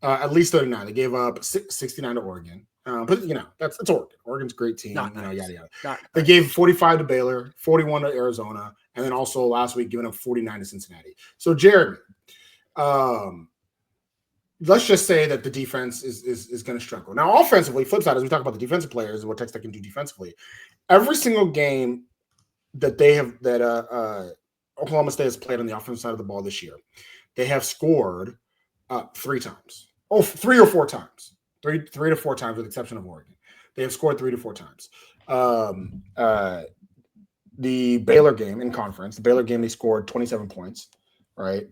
They gave up 69 to Oregon. But that's Oregon. Oregon's a great team. Not nice. Yada yada. They gave 45 to Baylor, 41 to Arizona, and then also last week giving up 49 to Cincinnati. So Jeremy, let's just say that the defense is going to struggle. Now, offensively, flip side, as we talk about the defensive players and what Texas Tech can do defensively, every single game that Oklahoma State has played on the offensive side of the ball this year, they have scored 3 times. 3 or 4 times. 3 to 4 times, with the exception of Oregon. They have scored 3 to 4 times. The Baylor game in conference, they scored 27 points, right?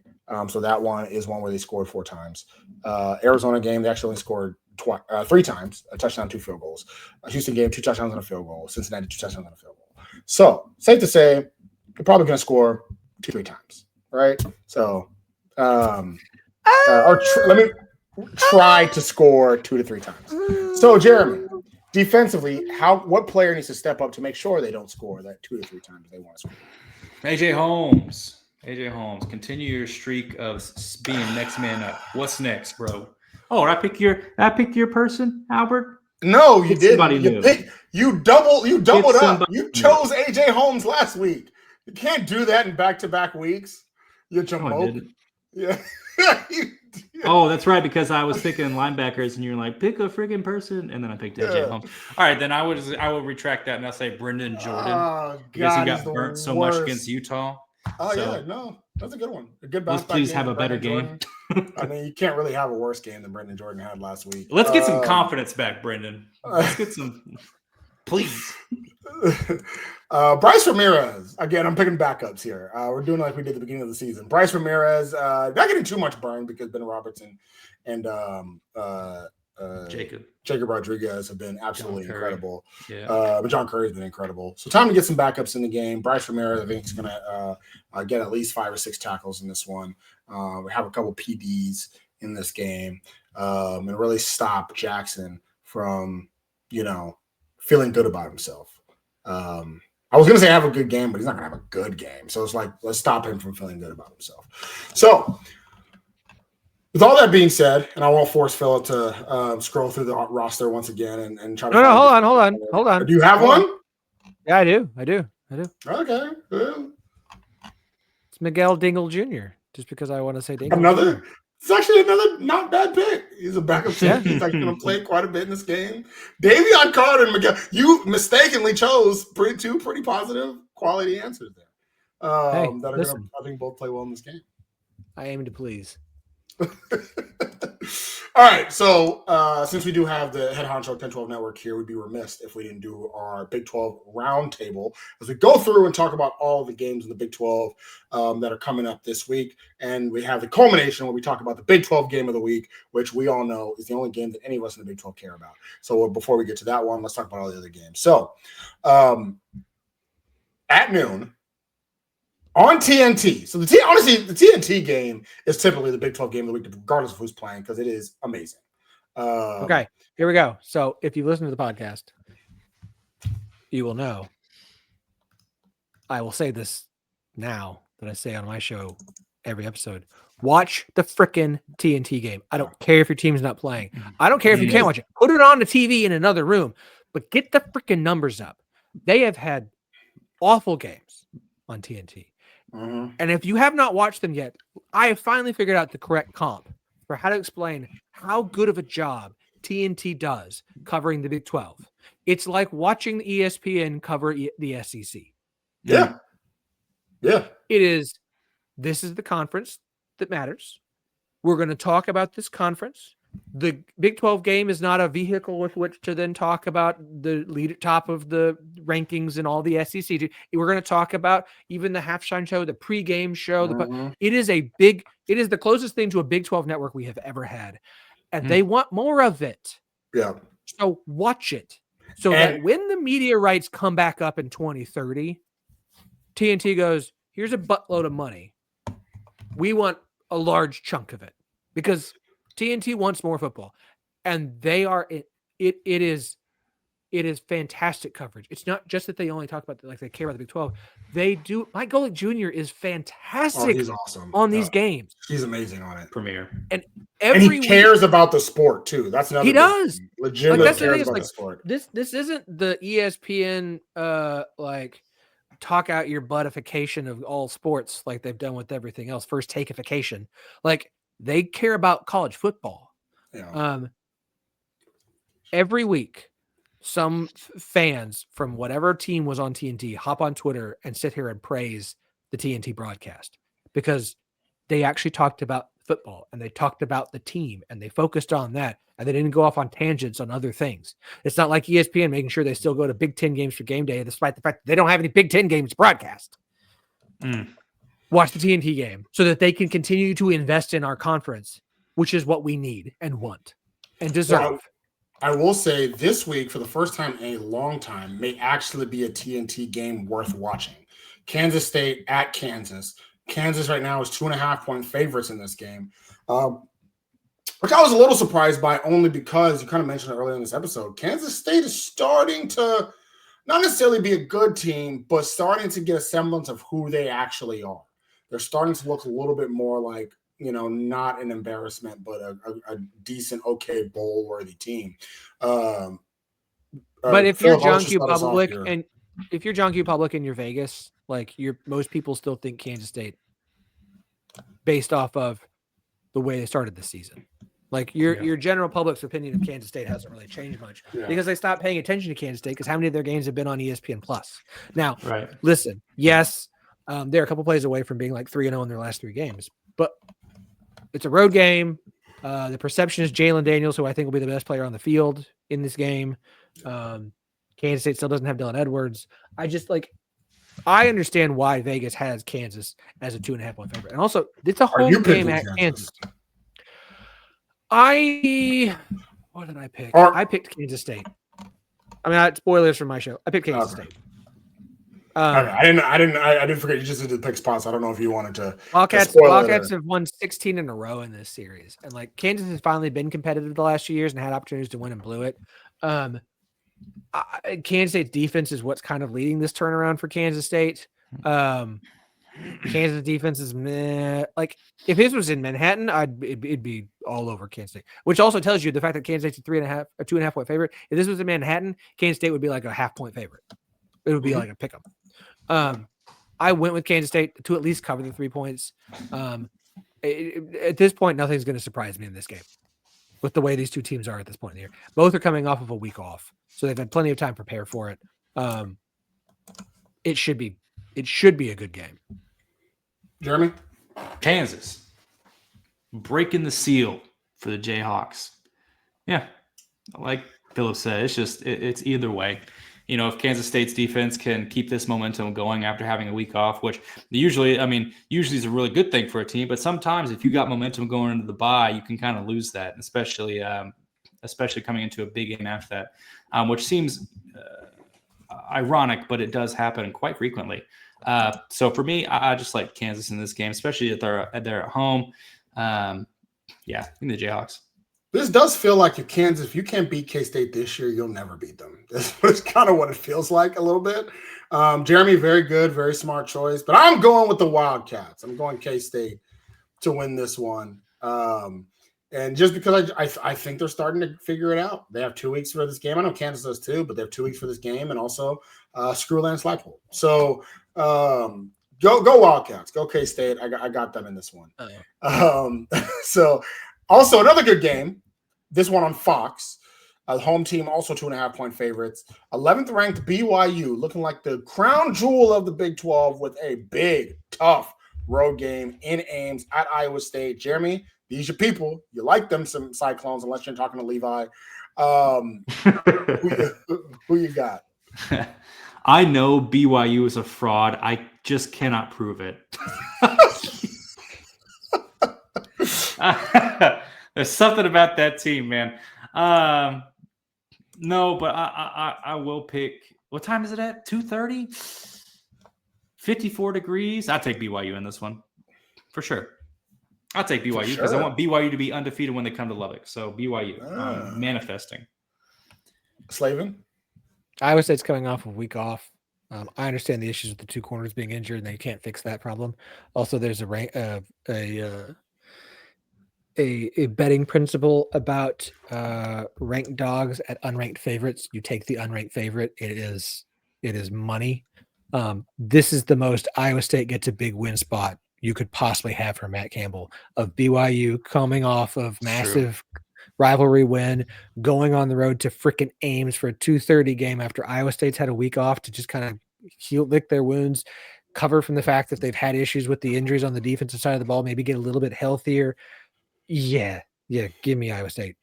So that one is one where they scored 4 times. Arizona game, they actually only scored 3 times, a touchdown, 2 field goals. Houston game, 2 touchdowns and a field goal. Cincinnati, 2 touchdowns and a field goal. So safe to say, they're probably going to score 2-3 times, right? So, let me try to score 2 to 3 times. So, Jeremy, defensively, what player needs to step up to make sure they don't score that 2 to 3 times they want to score? AJ Holmes, continue your streak of being next man up. What's next, bro? Oh, I pick your person, Albert. No, you didn't. You doubled up. You chose AJ Holmes last week. You can't do that in back-to-back weeks. You're jamoke. Yeah. Oh, that's right, because I was picking linebackers, and you're like, pick a friggin' person, and then I picked AJ Holmes. All right, then I will retract that, and I'll say Brendan Jordan, because he got burnt so much against Utah. No, that's a good one. A good bounce back. Please have a better game. I mean, you can't really have a worse game than Brendan Jordan had last week. Let's get some confidence back, Brendan. Let's get some, please. Bryce Ramirez. Again, I'm picking backups here. We're doing like we did at the beginning of the season. Bryce Ramirez, not getting too much burn because Ben Robertson and Jacob Rodriguez have been absolutely incredible. Yeah. But John Curry has been incredible. So time to get some backups in the game. Bryce Ramirez, I think, he's going to get at least 5 or 6 tackles in this one. We have a couple PDs in this game, and really stop Jackson from, feeling good about himself. I was going to say have a good game, but he's not going to have a good game. So it's like, let's stop him from feeling good about himself. So with all that being said, and I won't force Phillip to scroll through the roster once again and try to. No, hold on. Do you have one? Yeah, I do. Okay. Well. It's Miguel Dingle Jr. Just because I want to say Dingle. It's actually another not bad pick. He's a backup. Yeah. He's like going to play quite a bit in this game. Davion Carter and Miguel. You mistakenly chose two pretty positive quality answers there. That are going to, I think, both play well in this game. I aim to please. All right, so since we do have the head honcho Ten12 Network here, we'd be remiss if we didn't do our Big 12 roundtable as we go through and talk about all of the games in the Big 12 that are coming up this week. And we have the culmination where we talk about the Big 12 game of the week, which we all know is the only game that any of us in the Big 12 care about. So before we get to that one, let's talk about all the other games. So at noon, on TNT. So honestly, the TNT game is typically the Big 12 game of the week, regardless of who's playing, because it is amazing. Okay, here we go. So if you listen to the podcast, you will know. I will say this now that I say on my show every episode. Watch the frickin' TNT game. I don't care if your team's not playing. I don't care if you can't watch it. Put it on the TV in another room, but get the frickin' numbers up. They have had awful games on TNT. And if you have not watched them yet, I have finally figured out the correct comp for how to explain how good of a job TNT does covering the Big 12. It's like watching the ESPN cover the SEC. Yeah. Yeah. It is. This is the conference that matters. We're going to talk about this conference. The Big 12 game is not a vehicle with which to then talk about the lead top of the rankings and all the SEC. We're going to talk about even the halftime show, the pregame show. It is the closest thing to a Big 12 network we have ever had. And they want more of it. Yeah. So watch it. So that when the media rights come back up in 2030, TNT goes, here's a buttload of money. We want a large chunk of it because TNT wants more football, and they are it is fantastic coverage. It's not just that they only talk about they care about the Big 12. They do. Mike Golick Jr. is fantastic. He's awesome on these games. He's amazing on it. Premier. And he cares about the sport too. That's another. He does. Legitimately cares about the sport. This isn't the ESPN talk out your buttification of all sports like they've done with everything else. First takeification. Like they care about college football. Yeah. Every week, some fans from whatever team was on TNT hop on Twitter and sit here and praise the TNT broadcast because they actually talked about football and they talked about the team and they focused on that and they didn't go off on tangents on other things. It's not like ESPN making sure they still go to Big Ten games for game day, despite the fact that they don't have any Big Ten games to broadcast. Watch the TNT game so that they can continue to invest in our conference, which is what we need and want and deserve. Well, I will say this week, for the first time in a long time, may actually be a TNT game worth watching. Kansas State at Kansas. Kansas right now is 2.5-point favorites in this game, which I was a little surprised by only because you kind of mentioned it earlier in this episode. Kansas State is starting to not necessarily be a good team, but starting to get a semblance of who they actually are. They're starting to look a little bit more like, not an embarrassment, but a decent, okay, bowl-worthy team. But if you're John Q. Public and you're Vegas, most people still think Kansas State based off of the way they started the season. Your general public's opinion of Kansas State hasn't really changed much because they stopped paying attention to Kansas State because how many of their games have been on ESPN Plus? Now, listen, yes, they're a couple plays away from being 3-0 in their last 3 games, but it's a road game. The perception is Jalen Daniels, who I think will be the best player on the field in this game. Kansas State still doesn't have Dylan Edwards. I understand why Vegas has Kansas as a 2.5-point favorite. And also, it's a home game at Kansas. What did I pick? I picked Kansas State. I mean, spoilers from my show. I picked Kansas State. I didn't forget you just did pick spots. I don't know if you wanted to. Wildcats have won 16 in a row in this series, and Kansas has finally been competitive the last few years and had opportunities to win and blew it. Kansas State's defense is what's kind of leading this turnaround for Kansas State. Kansas defense is meh. If this was in Manhattan, it'd be all over Kansas State. Which also tells you the fact that Kansas State's a 2.5-point favorite. If this was in Manhattan, Kansas State would be like a 0.5-point favorite. It would be like a pick 'em. I went with Kansas State to at least cover the 3 points. At this point, nothing's going to surprise me in this game with the way these two teams are at this point in the year. Both are coming off of a week off, so they've had plenty of time to prepare for it. It should be a good game. Jeremy? Kansas breaking the seal for the Jayhawks. Yeah, like Phillip said, it's either way. If Kansas State's defense can keep this momentum going after having a week off, which usually is a really good thing for a team, but sometimes if you got momentum going into the bye, you can kind of lose that, especially coming into a big game after that, which seems ironic, but it does happen quite frequently. So for me, I just like Kansas in this game, especially if they're at home. In the Jayhawks. This does feel like if you can't beat K-State this year, you'll never beat them. That's kind of what it feels like a little bit. Jeremy, very good, very smart choice. But I'm going with the Wildcats. I'm going K-State to win this one. And just because I think they're starting to figure it out. They have 2 weeks for this game. I know Kansas does too, but they have 2 weeks for this game, and also screw Lance Leipold. So go Wildcats, go K-State. I got them in this one. So also another good game. This one on Fox. Home team also 2.5-point favorites. 11th ranked BYU looking like the crown jewel of the Big 12 with a big, tough road game in Ames at Iowa State. Jeremy, these are people. You like them, some Cyclones, unless you're talking to Levi. Who you got? I know BYU is a fraud. I just cannot prove it. There's something about that team, man. No, but I will pick. What time is it at? 2:30? 54 degrees. I'll take BYU in this one. For sure. I'll take BYU because I want BYU to be undefeated when they come to Lubbock. So BYU, manifesting. Slavin? Iowa State's coming off a week off. I understand the issues with the two corners being injured, and they can't fix that problem. Also, there's a betting principle about ranked dogs at unranked favorites. You take the unranked favorite. It is money. This is the most Iowa State gets a big win spot you could possibly have for Matt Campbell, of BYU coming off of massive rivalry win, going on the road to freaking Ames for a 2:30 game after Iowa State's had a week off to just kind of lick their wounds, cover from the fact that they've had issues with the injuries on the defensive side of the ball, maybe get a little bit healthier. Yeah, give me Iowa State.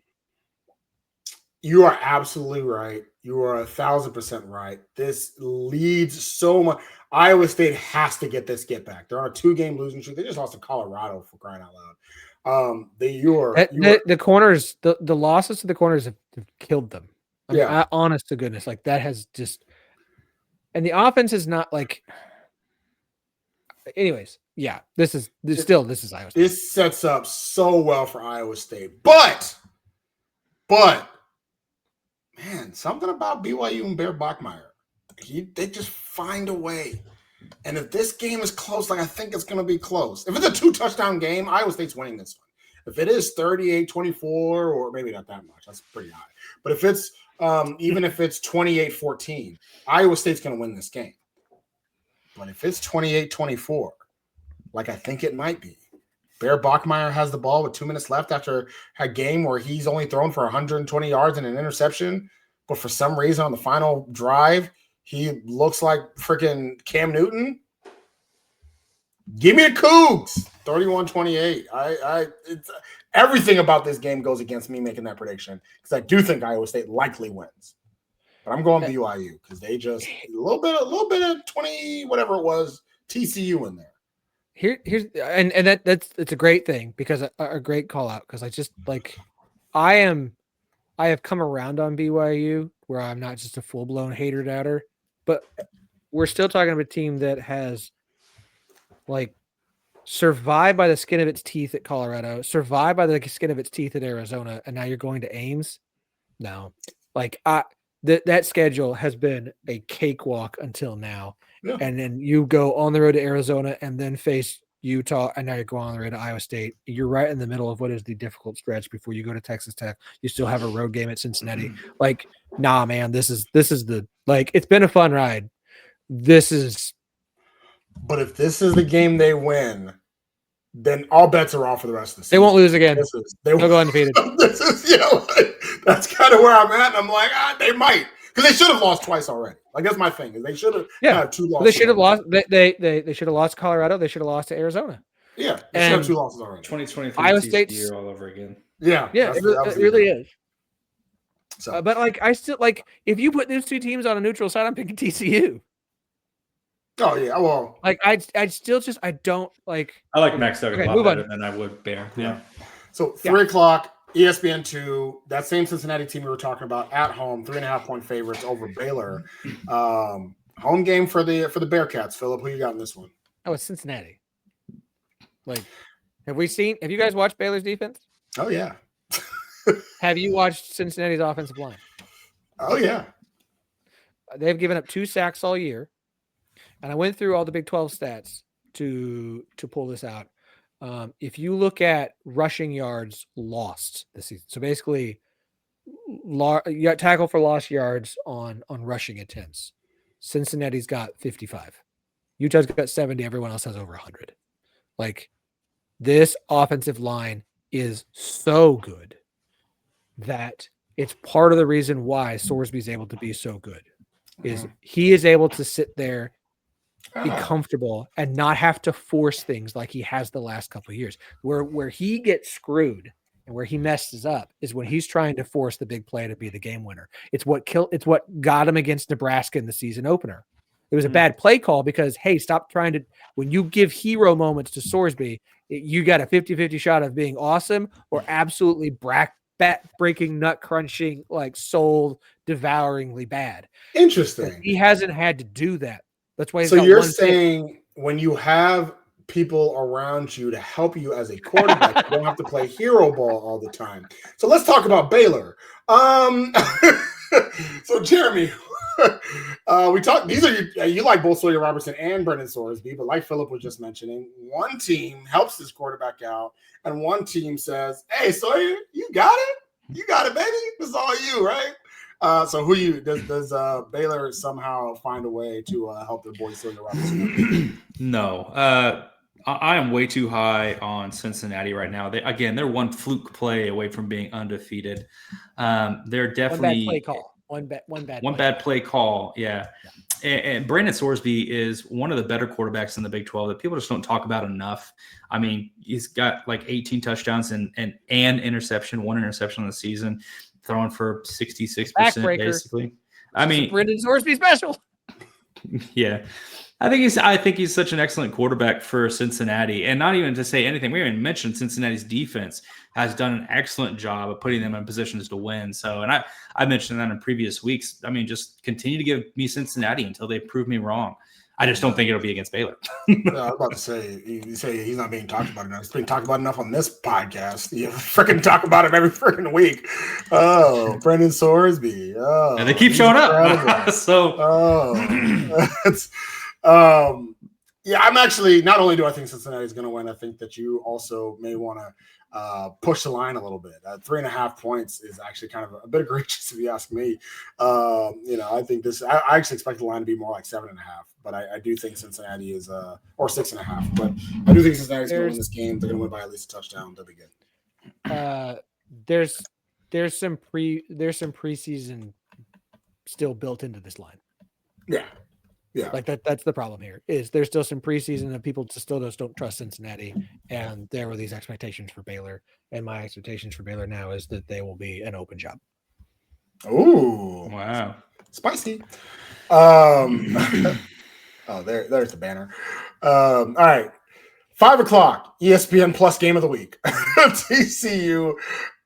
You are absolutely right. You are 1,000% right. This leads so much. Iowa State has to get back. They're on a 2-game losing streak. They just lost to Colorado, for crying out loud. The corners, the losses to the corners have killed them. I mean, honest to goodness, like that has just, and the offense is not like. Anyways, this is Iowa State. This sets up so well for Iowa State, but man, something about BYU and Bear Bachmeier. They just find a way. And if this game is close, like I think it's going to be close. If it's a 2-touchdown game, Iowa State's winning this one. If it is 38-24, or maybe not that much, that's pretty high. But if it's even if it's 28-14, Iowa State's going to win this game. But if it's 28-24, like I think it might be, Bear Bachmeier has the ball with 2 minutes left after a game where he's only thrown for 120 yards and an interception. But for some reason on the final drive, he looks like freaking Cam Newton. Give me the Cougs, 31-28. Everything about this game goes against me making that prediction because I do think Iowa State likely wins. But I'm going BYU because they just a little bit of 20 whatever it was TCU in there. Here's it's a great thing because a great call out because I just like I have come around on BYU where I'm not just a full blown hater doubter, but we're still talking about a team that has like survived by the skin of its teeth at Colorado, survived by the skin of its teeth at Arizona, and now you're going to Ames. No, like that schedule has been a cakewalk until now. Yeah. And then you go on the road to Arizona and then face Utah, and now you're going on the road to Iowa State. You're right in the middle of what is the difficult stretch before you go to Texas Tech. You still have a road game at Cincinnati. Like, nah, man, this is the like. It's been a fun ride. This is. But if this is the game they win, then all bets are off for the rest of the season. They won't lose again. They'll go undefeated. This is, that's kind of where I'm at. And I'm like, they might. Because they should have lost twice already. Like, that's my thing. Is they should have had 2 losses. They should have lost. They should have lost to Colorado. They should have lost to Arizona. Yeah, they should have 2 losses already. 2023 Iowa State's year all over again. Yeah, it really is. So. But like, I still like if you put those 2 teams on a neutral side, I'm picking TCU. Oh yeah, well, like I still just I don't like. I like Max Duggan a lot better than I would Bear. Yeah. So 3:00. ESPN2, that same Cincinnati team we were talking about at home, 3.5-point favorites over Baylor. Home game for the Bearcats. Phillip, who you got in this one? Oh, it's Cincinnati. Like, have you guys watched Baylor's defense? Oh yeah. Have you watched Cincinnati's offensive line? Oh yeah. They've given up 2 sacks all year. And I went through all the Big 12 stats to pull this out. If you look at rushing yards lost this season, so basically, you got tackle for lost yards on rushing attempts. Cincinnati's got 55. Utah's got 70. Everyone else has over 100. Like, this offensive line is so good that it's part of the reason why Sorsby's able to be so good. Is he is able to sit there, be comfortable, and not have to force things like he has the last couple of years. Where he gets screwed and where he messes up is when he's trying to force the big play to be the game winner. It's what got him against Nebraska in the season opener. It was a bad play call because, hey, stop trying to – when you give hero moments to Sorsby, you got a 50-50 shot of being awesome or absolutely breaking, nut-crunching, like soul-devouringly bad. Interesting. He hasn't had to do that. That's why he's so got you're one saying pick. when you have people around you to help you as a quarterback, you don't have to play hero ball all the time. So let's talk about Baylor. So Jeremy, we talked. These are you like both Sawyer Robertson and Brendan Sorsby, but like Phillip was just mentioning, one team helps this quarterback out, and one team says, "Hey, Sawyer, you got it, baby. This is all you, right?" So who does Baylor somehow find a way to help their boy Sawyer Robertson? No. I am way too high on Cincinnati right now. They're one fluke play away from being undefeated. They're definitely one bad play call. Yeah. And Brandon Sorsby is one of the better quarterbacks in the Big 12 that people just don't talk about enough. I mean, he's got like 18 touchdowns and an interception, one interception in the season, throwing for 66% basically. I mean, Brendan Sorsby special. Yeah. I think he's such an excellent quarterback for Cincinnati. And not even to say anything, we haven't even mentioned Cincinnati's defense has done an excellent job of putting them in positions to win. So, and I mentioned that in previous weeks. I mean, just continue to give me Cincinnati until they prove me wrong. I just don't think it'll be against Baylor. I was about to say, you say he's not being talked about enough. It's being talked about enough on this podcast. You freaking talk about him every freaking week. Oh, Brendan Sorsby. Oh, and they keep showing up. So, it's. Yeah, I'm actually, not only do I think Cincinnati is going to win, I think that you also may want to push the line a little bit. 3.5 points is actually kind of a bit egregious if you ask me. I think I actually expect the line to be more like 7.5, but I do think Cincinnati is, or 6.5, but I do think Cincinnati is going to win this game. They're going to win by at least a touchdown. They'll be good. There's some preseason still built into this line. Yeah. Yeah, like that's the problem here. Is there's still some preseason that people still just don't trust Cincinnati, and there were these expectations for Baylor, and my expectations for Baylor now is that they will be an open job. Ooh, wow, spicy. Oh, there's the banner. All right, 5:00 ESPN Plus game of the week. TCU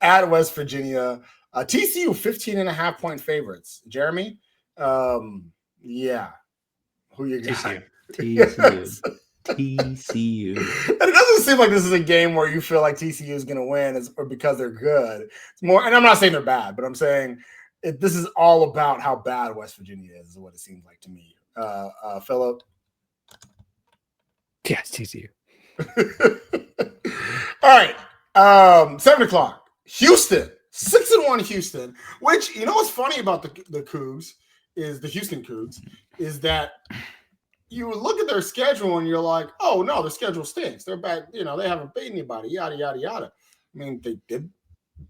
at West Virginia. TCU 15.5 point favorites. Jeremy, yeah. Who you got? TCU. TCU. And it doesn't seem like this is a game where you feel like TCU is going to win or because they're good. It's more, and I'm not saying they're bad, but I'm saying this is all about how bad West Virginia is what it seems like to me. Phillip? Yes, TCU. All right. 7:00. Houston. 6-1 Houston, which, you know what's funny about the Cougs is the Houston Cougs is that you look at their schedule and you're like, oh no, their schedule stinks. They're bad. They haven't beat anybody, yada, yada, yada. I mean, they did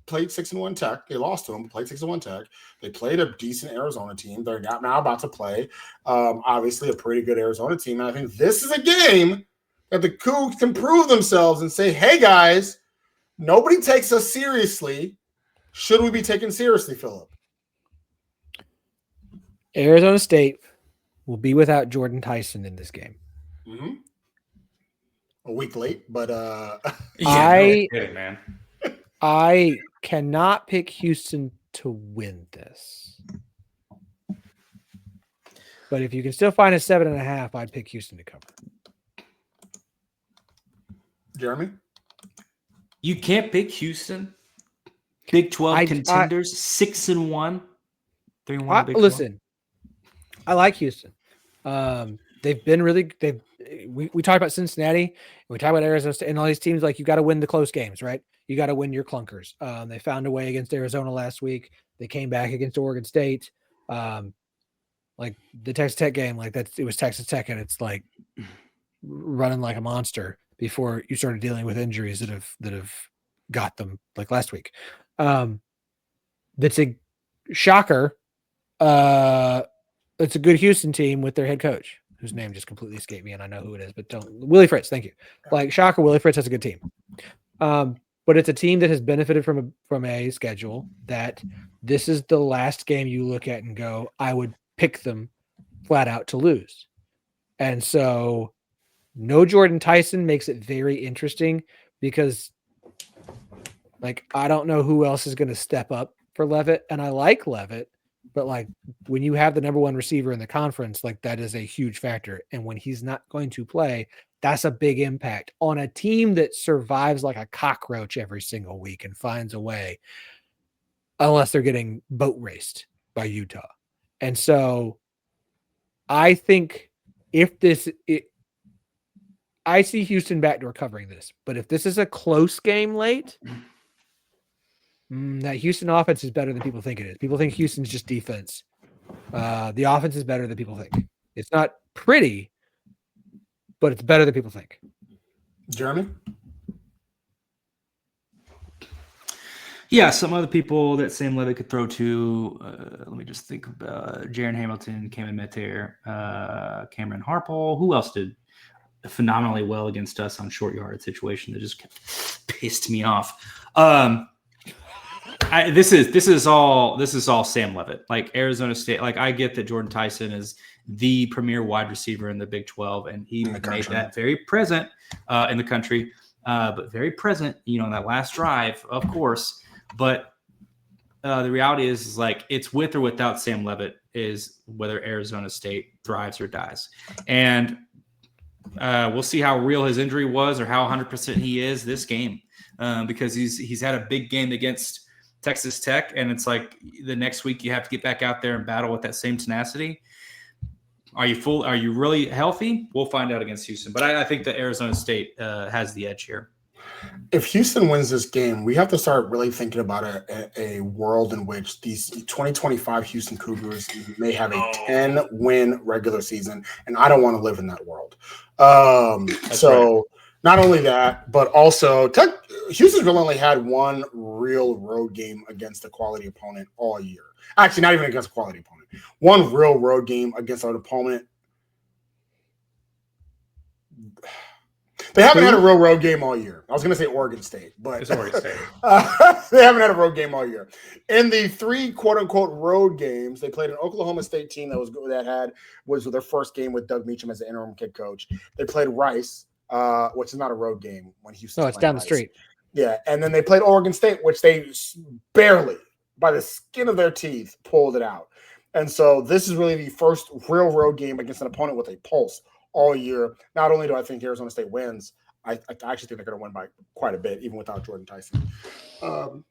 play 6-1 Tech. They lost to them, played 6-1 Tech. They played a decent Arizona team. They're now about to play, obviously, a pretty good Arizona team. And I think this is a game that the Cougs can prove themselves and say, hey, guys, nobody takes us seriously. Should we be taken seriously, Phillip? Arizona State will be without Jordan Tyson in this game. Mm-hmm. A week late, but I cannot pick Houston to win this. But if you can still find a 7.5, I'd pick Houston to cover. Jeremy? You can't pick Houston. Big 12 contenders, 6-1. 3-1 Big 12. Listen, I like Houston. They're they've been really. We talked about Cincinnati. We talked about Arizona State and all these teams. Like you got to win the close games, right? You got to win your clunkers. They found a way against Arizona last week. They came back against Oregon State. Like the Texas Tech game, like it was Texas Tech, and it's like running like a monster before you started dealing with injuries that have got them like last week. That's a shocker. It's a good Houston team with their head coach, whose name just completely escaped me, and I know who it is, but don't. Willie Fritz, thank you. Like shocker, Willie Fritz has a good team. But it's a team that has benefited from a schedule that this is the last game you look at and go, I would pick them flat out to lose. And so no Jordan Tyson makes it very interesting because like I don't know who else is going to step up for Leavitt. And I like Leavitt, but like when you have the number one receiver in the conference, like that is a huge factor. And when he's not going to play, that's a big impact on a team that survives like a cockroach every single week and finds a way, unless they're getting boat raced by Utah. And so I think I see Houston backdoor covering this, but if this is a close game late, that Houston offense is better than people think it is. People think Houston's just defense. The offense is better than people think. It's not pretty, but it's better than people think. Jeremy? Yeah, some other people that Sam Leavitt could throw to. Let me just think about Jaron Hamilton, Cameron Meteor, Cameron Harpole. Who else did phenomenally well against us on short yard situation that just pissed me off? This is all Sam Leavitt. Like Arizona State, like I get that Jordan Tyson is the premier wide receiver in the Big 12, and he made that very present in the country, but very present, in that last drive, of course. But the reality is like it's with or without Sam Leavitt is whether Arizona State thrives or dies, and we'll see how real his injury was or how 100% he is this game, because he's had a big game against Texas Tech, and it's like the next week you have to get back out there and battle with that same tenacity. Are you really healthy? We'll find out against Houston, but I think that Arizona State has the edge here. If Houston wins this game, we have to start really thinking about a world in which these 2025 Houston Cougars may have a 10-win regular season, and I don't want to live in that world. Right. Not only that, but also Houston's really only had one real road game against a quality opponent all year. Actually, not even against a quality opponent. One real road game against an opponent. They haven't had a real road game all year. I was going to say Oregon State, but it's Oregon State. They haven't had a road game all year. In the 3 quote-unquote road games, they played an Oklahoma State team that was their first game with Doug Meacham as the interim head coach. They played Rice, which is not a road game when Houston. No, it's down the street. Yeah, and then they played Oregon State, which they barely, by the skin of their teeth, pulled it out. And so this is really the first real road game against an opponent with a pulse all year. Not only do I think Arizona State wins, I actually think they're going to win by quite a bit, even without Jordan Tyson. And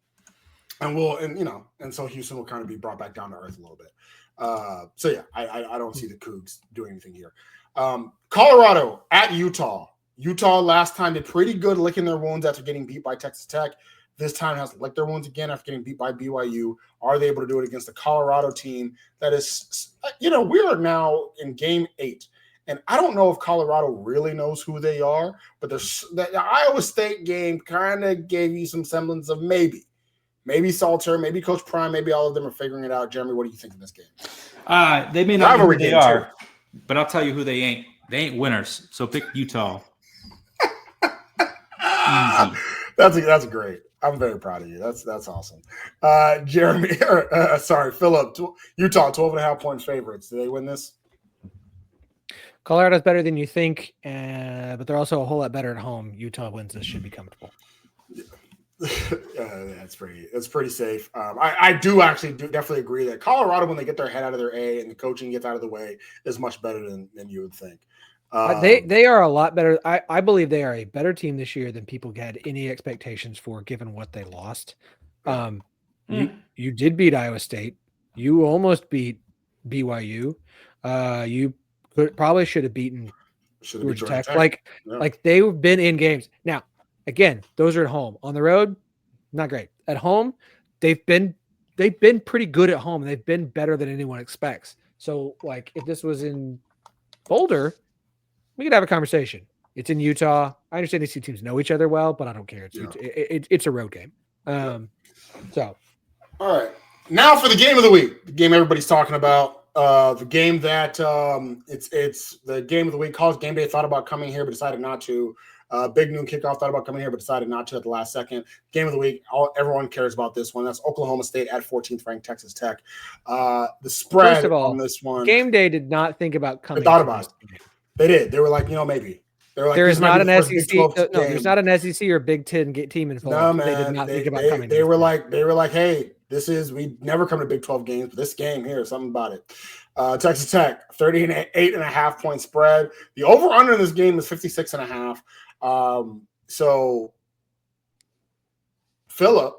so Houston will kind of be brought back down to earth a little bit. I don't see the Cougs doing anything here. Colorado at Utah. Utah last time did pretty good licking their wounds after getting beat by Texas Tech. This time has licked their wounds again after getting beat by BYU. Are they able to do it against the Colorado team that is, we are now in game 8. And I don't know if Colorado really knows who they are, but the Iowa State game kind of gave you some semblance of maybe Salter, maybe Coach Prime, maybe all of them are figuring it out. Jeremy, what do you think of this game? They may not know who they are, but I'll tell you who they ain't. They ain't winners. So pick Utah. Easy. That's great. I'm very proud of you. That's awesome. Jeremy, Phillip, Utah, 12.5 point favorites. Do they win this? Colorado's better than you think, but they're also a whole lot better at home. Utah wins this, should be comfortable. That's pretty safe. I do definitely agree that Colorado, when they get their head out of their A and the coaching gets out of the way, is much better than you would think. They are a lot better. I believe they are a better team this year than people had any expectations for, given what they lost. You did beat Iowa State. You almost beat BYU. You probably should have beaten Should have been Georgia Tech. Yeah. Like they've been in games. Now, again, those are at home. On the road, not great. At home, they've been pretty good at home. They've been better than anyone expects. So, like, if this was in Boulder, we could have a conversation. It's in Utah. I understand these two teams know each other well, but I don't care. It's a road game. So, all right. Now for the game of the week, the game everybody's talking about. The game that it's the game of the week. College Game Day thought about coming here but decided not to. Big noon kickoff thought about coming here but decided not to at the last second. Game of the week. Everyone cares about this one. That's Oklahoma State at 14th ranked Texas Tech. The spread first of all, on this one. Game Day did not think about coming. They thought about it. They did. They were like, maybe. They were like, there is not an SEC. There's not an SEC or Big Ten team involved. No, man. They did not think about coming. They were like, hey, we never come to Big 12 games, but this game here, something about it. Texas Tech, 38.5 point spread. The over-under in this game is 56.5. So, Phillip,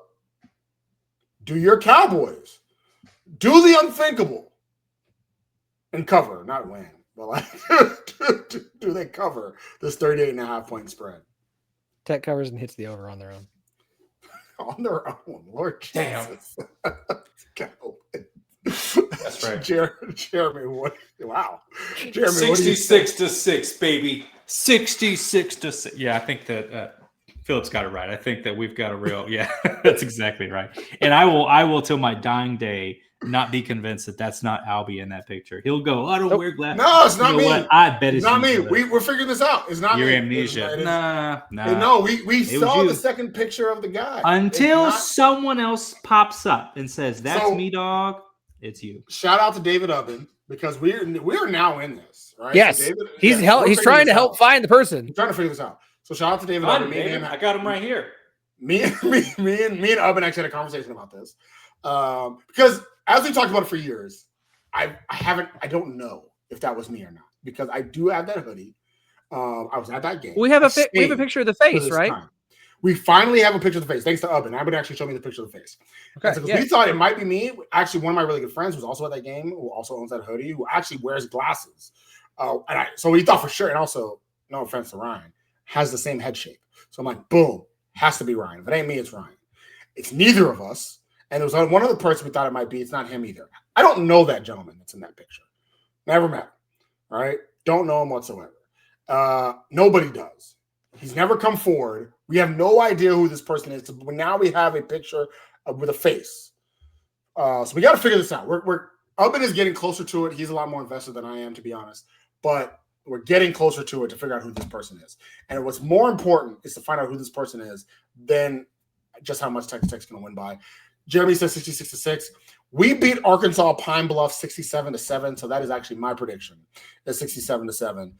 do your Cowboys do the unthinkable and cover, not win. But like, do they cover this 38.5 point spread? Tech covers and hits the over on their own. On their own, Lord Jesus. That's right. Jeremy, wow. Jeremy, 66-6, baby. 66-6. Yeah, I think that Phillip's got it right. I think that we've got a real, that's exactly right. And I will till my dying day not be convinced that that's not Albie in that picture. He'll go, I don't wear glasses. No, it's not me. I bet it's not me. We're figuring this out. It's not your me. amnesia. Nah. No, we saw the second picture of the guy. Until someone else pops up and says, that's me, dog. It's you. Shout out to David Ubben because we're now in this, right? Yes, so David, he's trying to help find the person. He's trying to figure this out. So shout out to David Ubben. I got him right here. Me and Ubben actually had a conversation about this because as we talked about it for years, I don't know if that was me or not because I do have that hoodie. I was at that game. We have a picture of the face, right? Time. We finally have a picture of the face. Thanks to Ubben. Ubben actually showed me the picture of the face. Okay, we thought it might be me. Actually, one of my really good friends who's also at that game, who also owns that hoodie, who actually wears glasses. So we thought for sure, and also, no offense to Ryan, has the same head shape. So I'm like, boom, has to be Ryan. If it ain't me, it's Ryan. It's neither of us. And there was one other person we thought it might be. It's not him either. I don't know that gentleman that's in that picture. Never met him. All right? Don't know him whatsoever. Nobody does. He's never come forward. We have no idea who this person is. But now we have a picture with a face. So we got to figure this out. Ubben is getting closer to it. He's a lot more invested than I am, to be honest. But we're getting closer to it to figure out who this person is. And what's more important is to find out who this person is than just how much Texas Tech's going to win by. Jeremy says 66-6. We beat Arkansas Pine Bluff 67-7. So that is actually my prediction. It's 67-7.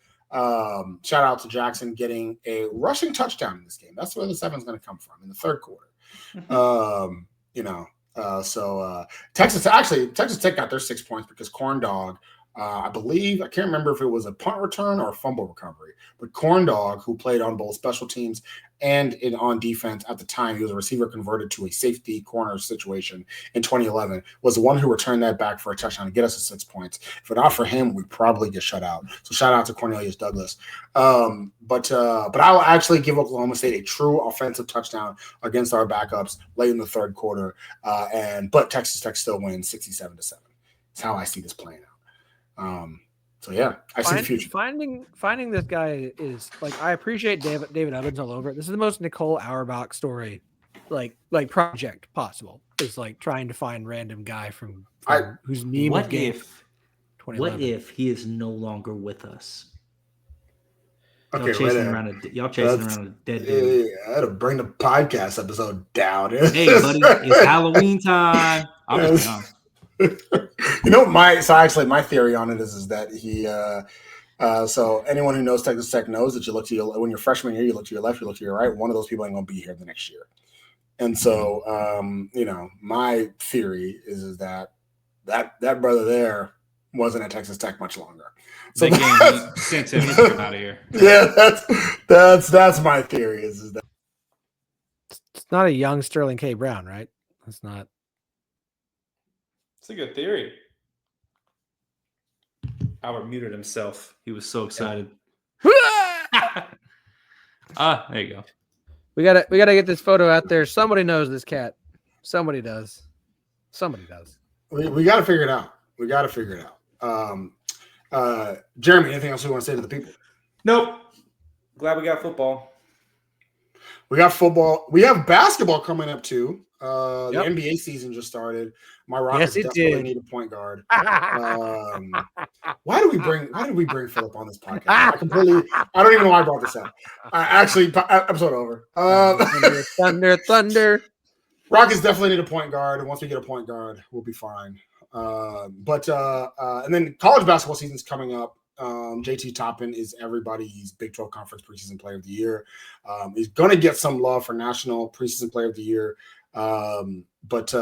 Shout out to Jackson getting a rushing touchdown in this game. That's where the 7 is going to come from in the third quarter. Texas Tech got their 6 points because Corn Dog, I can't remember if it was a punt return or a fumble recovery, but Corn Dog, who played on both special teams and on defense at the time, he was a receiver converted to a safety corner situation in 2011, was the one who returned that back for a touchdown to get us to 6 points. If not for him, we'd probably get shut out. So shout out to Cornelius Douglas. But I'll actually give Oklahoma State a true offensive touchdown against our backups late in the third quarter. But Texas Tech still wins 67-7. That's how I see this playing out. I see the future. Finding this guy is like, I appreciate David Ubben's all over it. This is the most Nicole Auerbach story, like project possible. Is like trying to find random guy from whose meme. What if he is no longer with us? Okay, y'all chasing around a dead dude. I had to bring the podcast episode down. Hey, buddy, it's Halloween time. I'm just young. My theory on it is that he so anyone who knows Texas Tech knows that you look to when you're freshman year, you look to your left, you look to your right. One of those people ain't gonna be here the next year. And so my theory is that brother there wasn't at Texas Tech much longer. So he's out of here. Yeah, that's my theory is that it's not a young Sterling K. Brown, right? It's not. It's a good theory. Albert muted himself. He was so excited. There you go. We gotta get this photo out there. Somebody knows this cat. Somebody does. We got to figure it out. Jeremy, anything else we want to say to the people? Nope. Glad we got football. We got football. We have basketball coming up too. The Yep. NBA season just started. My Rockets definitely need a point guard. Why did we bring Phillip on this podcast? I don't even know why I brought this up. Actually, episode over. Thunder. Rockets definitely need a point guard, and once we get a point guard, we'll be fine. And then college basketball season's coming up. JT Toppin is everybody's Big 12 Conference Preseason Player of the Year. He's going to get some love for National Preseason Player of the Year. But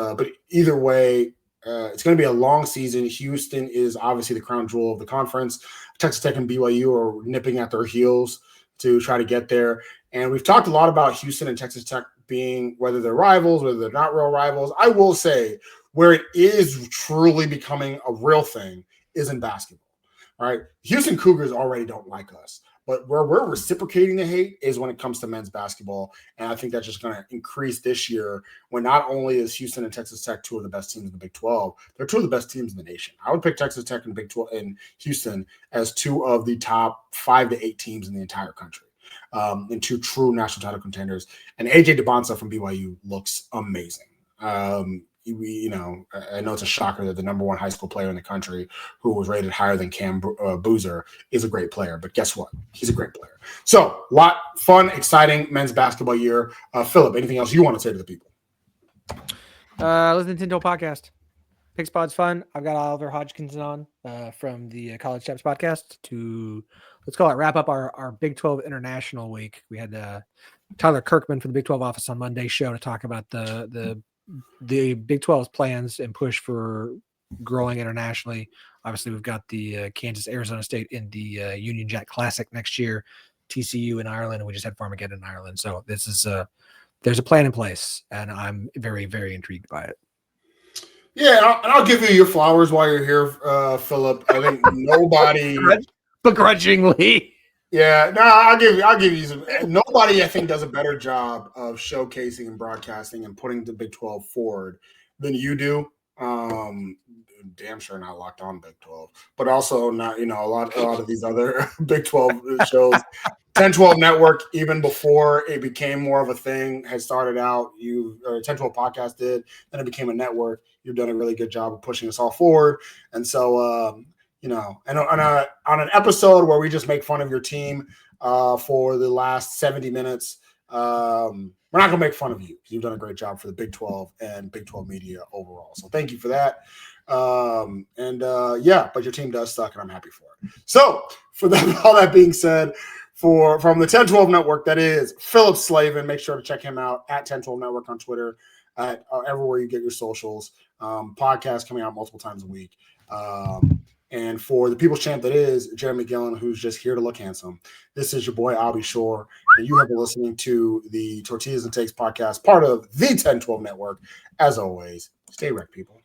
either way, it's going to be a long season. Houston is obviously the crown jewel of the conference. Texas Tech and BYU are nipping at their heels to try to get there. And we've talked a lot about Houston and Texas Tech being, whether they're rivals, whether they're not real rivals. I will say where it is truly becoming a real thing is in basketball. All right. Houston Cougars already don't like us. But where we're reciprocating the hate is when it comes to men's basketball. And I think that's just going to increase this year when not only is Houston and Texas Tech two of the best teams in the Big 12, they're two of the best teams in the nation. I would pick Texas Tech and Big 12 and Houston as two of the top 5 to 8 teams in the entire country, and two true national title contenders. And AJ DeBonsa from BYU looks amazing. I know it's a shocker that the number 1 high school player in the country who was rated higher than Cam Boozer is a great player. But guess what? He's a great player. So, fun, exciting men's basketball year. Phillip, anything else you want to say to the people? Listen to Ten12 podcast. Pick Pod's fun. I've got Oliver Hodgkinson on from the College Chaps podcast to, let's call it, wrap up our Big 12 International Week. We had Tyler Kirkman from the Big 12 office on Monday's show to talk about the Big 12's plans and push for growing internationally. Obviously, we've got the Kansas, Arizona State in the Union Jack Classic next year, TCU in Ireland, and we just had Farmageddon in Ireland. So this is there's a plan in place, and I'm very, very intrigued by it. Yeah, and I'll give you your flowers while you're here, Phillip. I think nobody begrudgingly. Yeah, no, I'll give you some. Nobody, I think, does a better job of showcasing and broadcasting and putting the Big 12 forward than you do. Damn sure not Locked On Big 12, but also not, a lot of these other Big 12 shows. 1012 Network, even before it became more of a thing, had started out. 1012 Podcast did, then it became a network. You've done a really good job of pushing us all forward, and so. And on an episode where we just make fun of your team for the last 70 minutes, we're not going to make fun of you because you've done a great job for the Big 12 and Big 12 media overall. So thank you for that. But your team does suck, and I'm happy for it. So for that, all that being said, from the 1012 Network, that is Phillip Slavin. Make sure to check him out at 1012 Network on Twitter, at everywhere you get your socials. Podcast coming out multiple times a week. And for the people's champ that is Jeremy Gillen, who's just here to look handsome, this is your boy, Albie Shore, and you have been listening to the Tortillas and Takes podcast, part of the 1012 Network. As always, stay wrecked, people.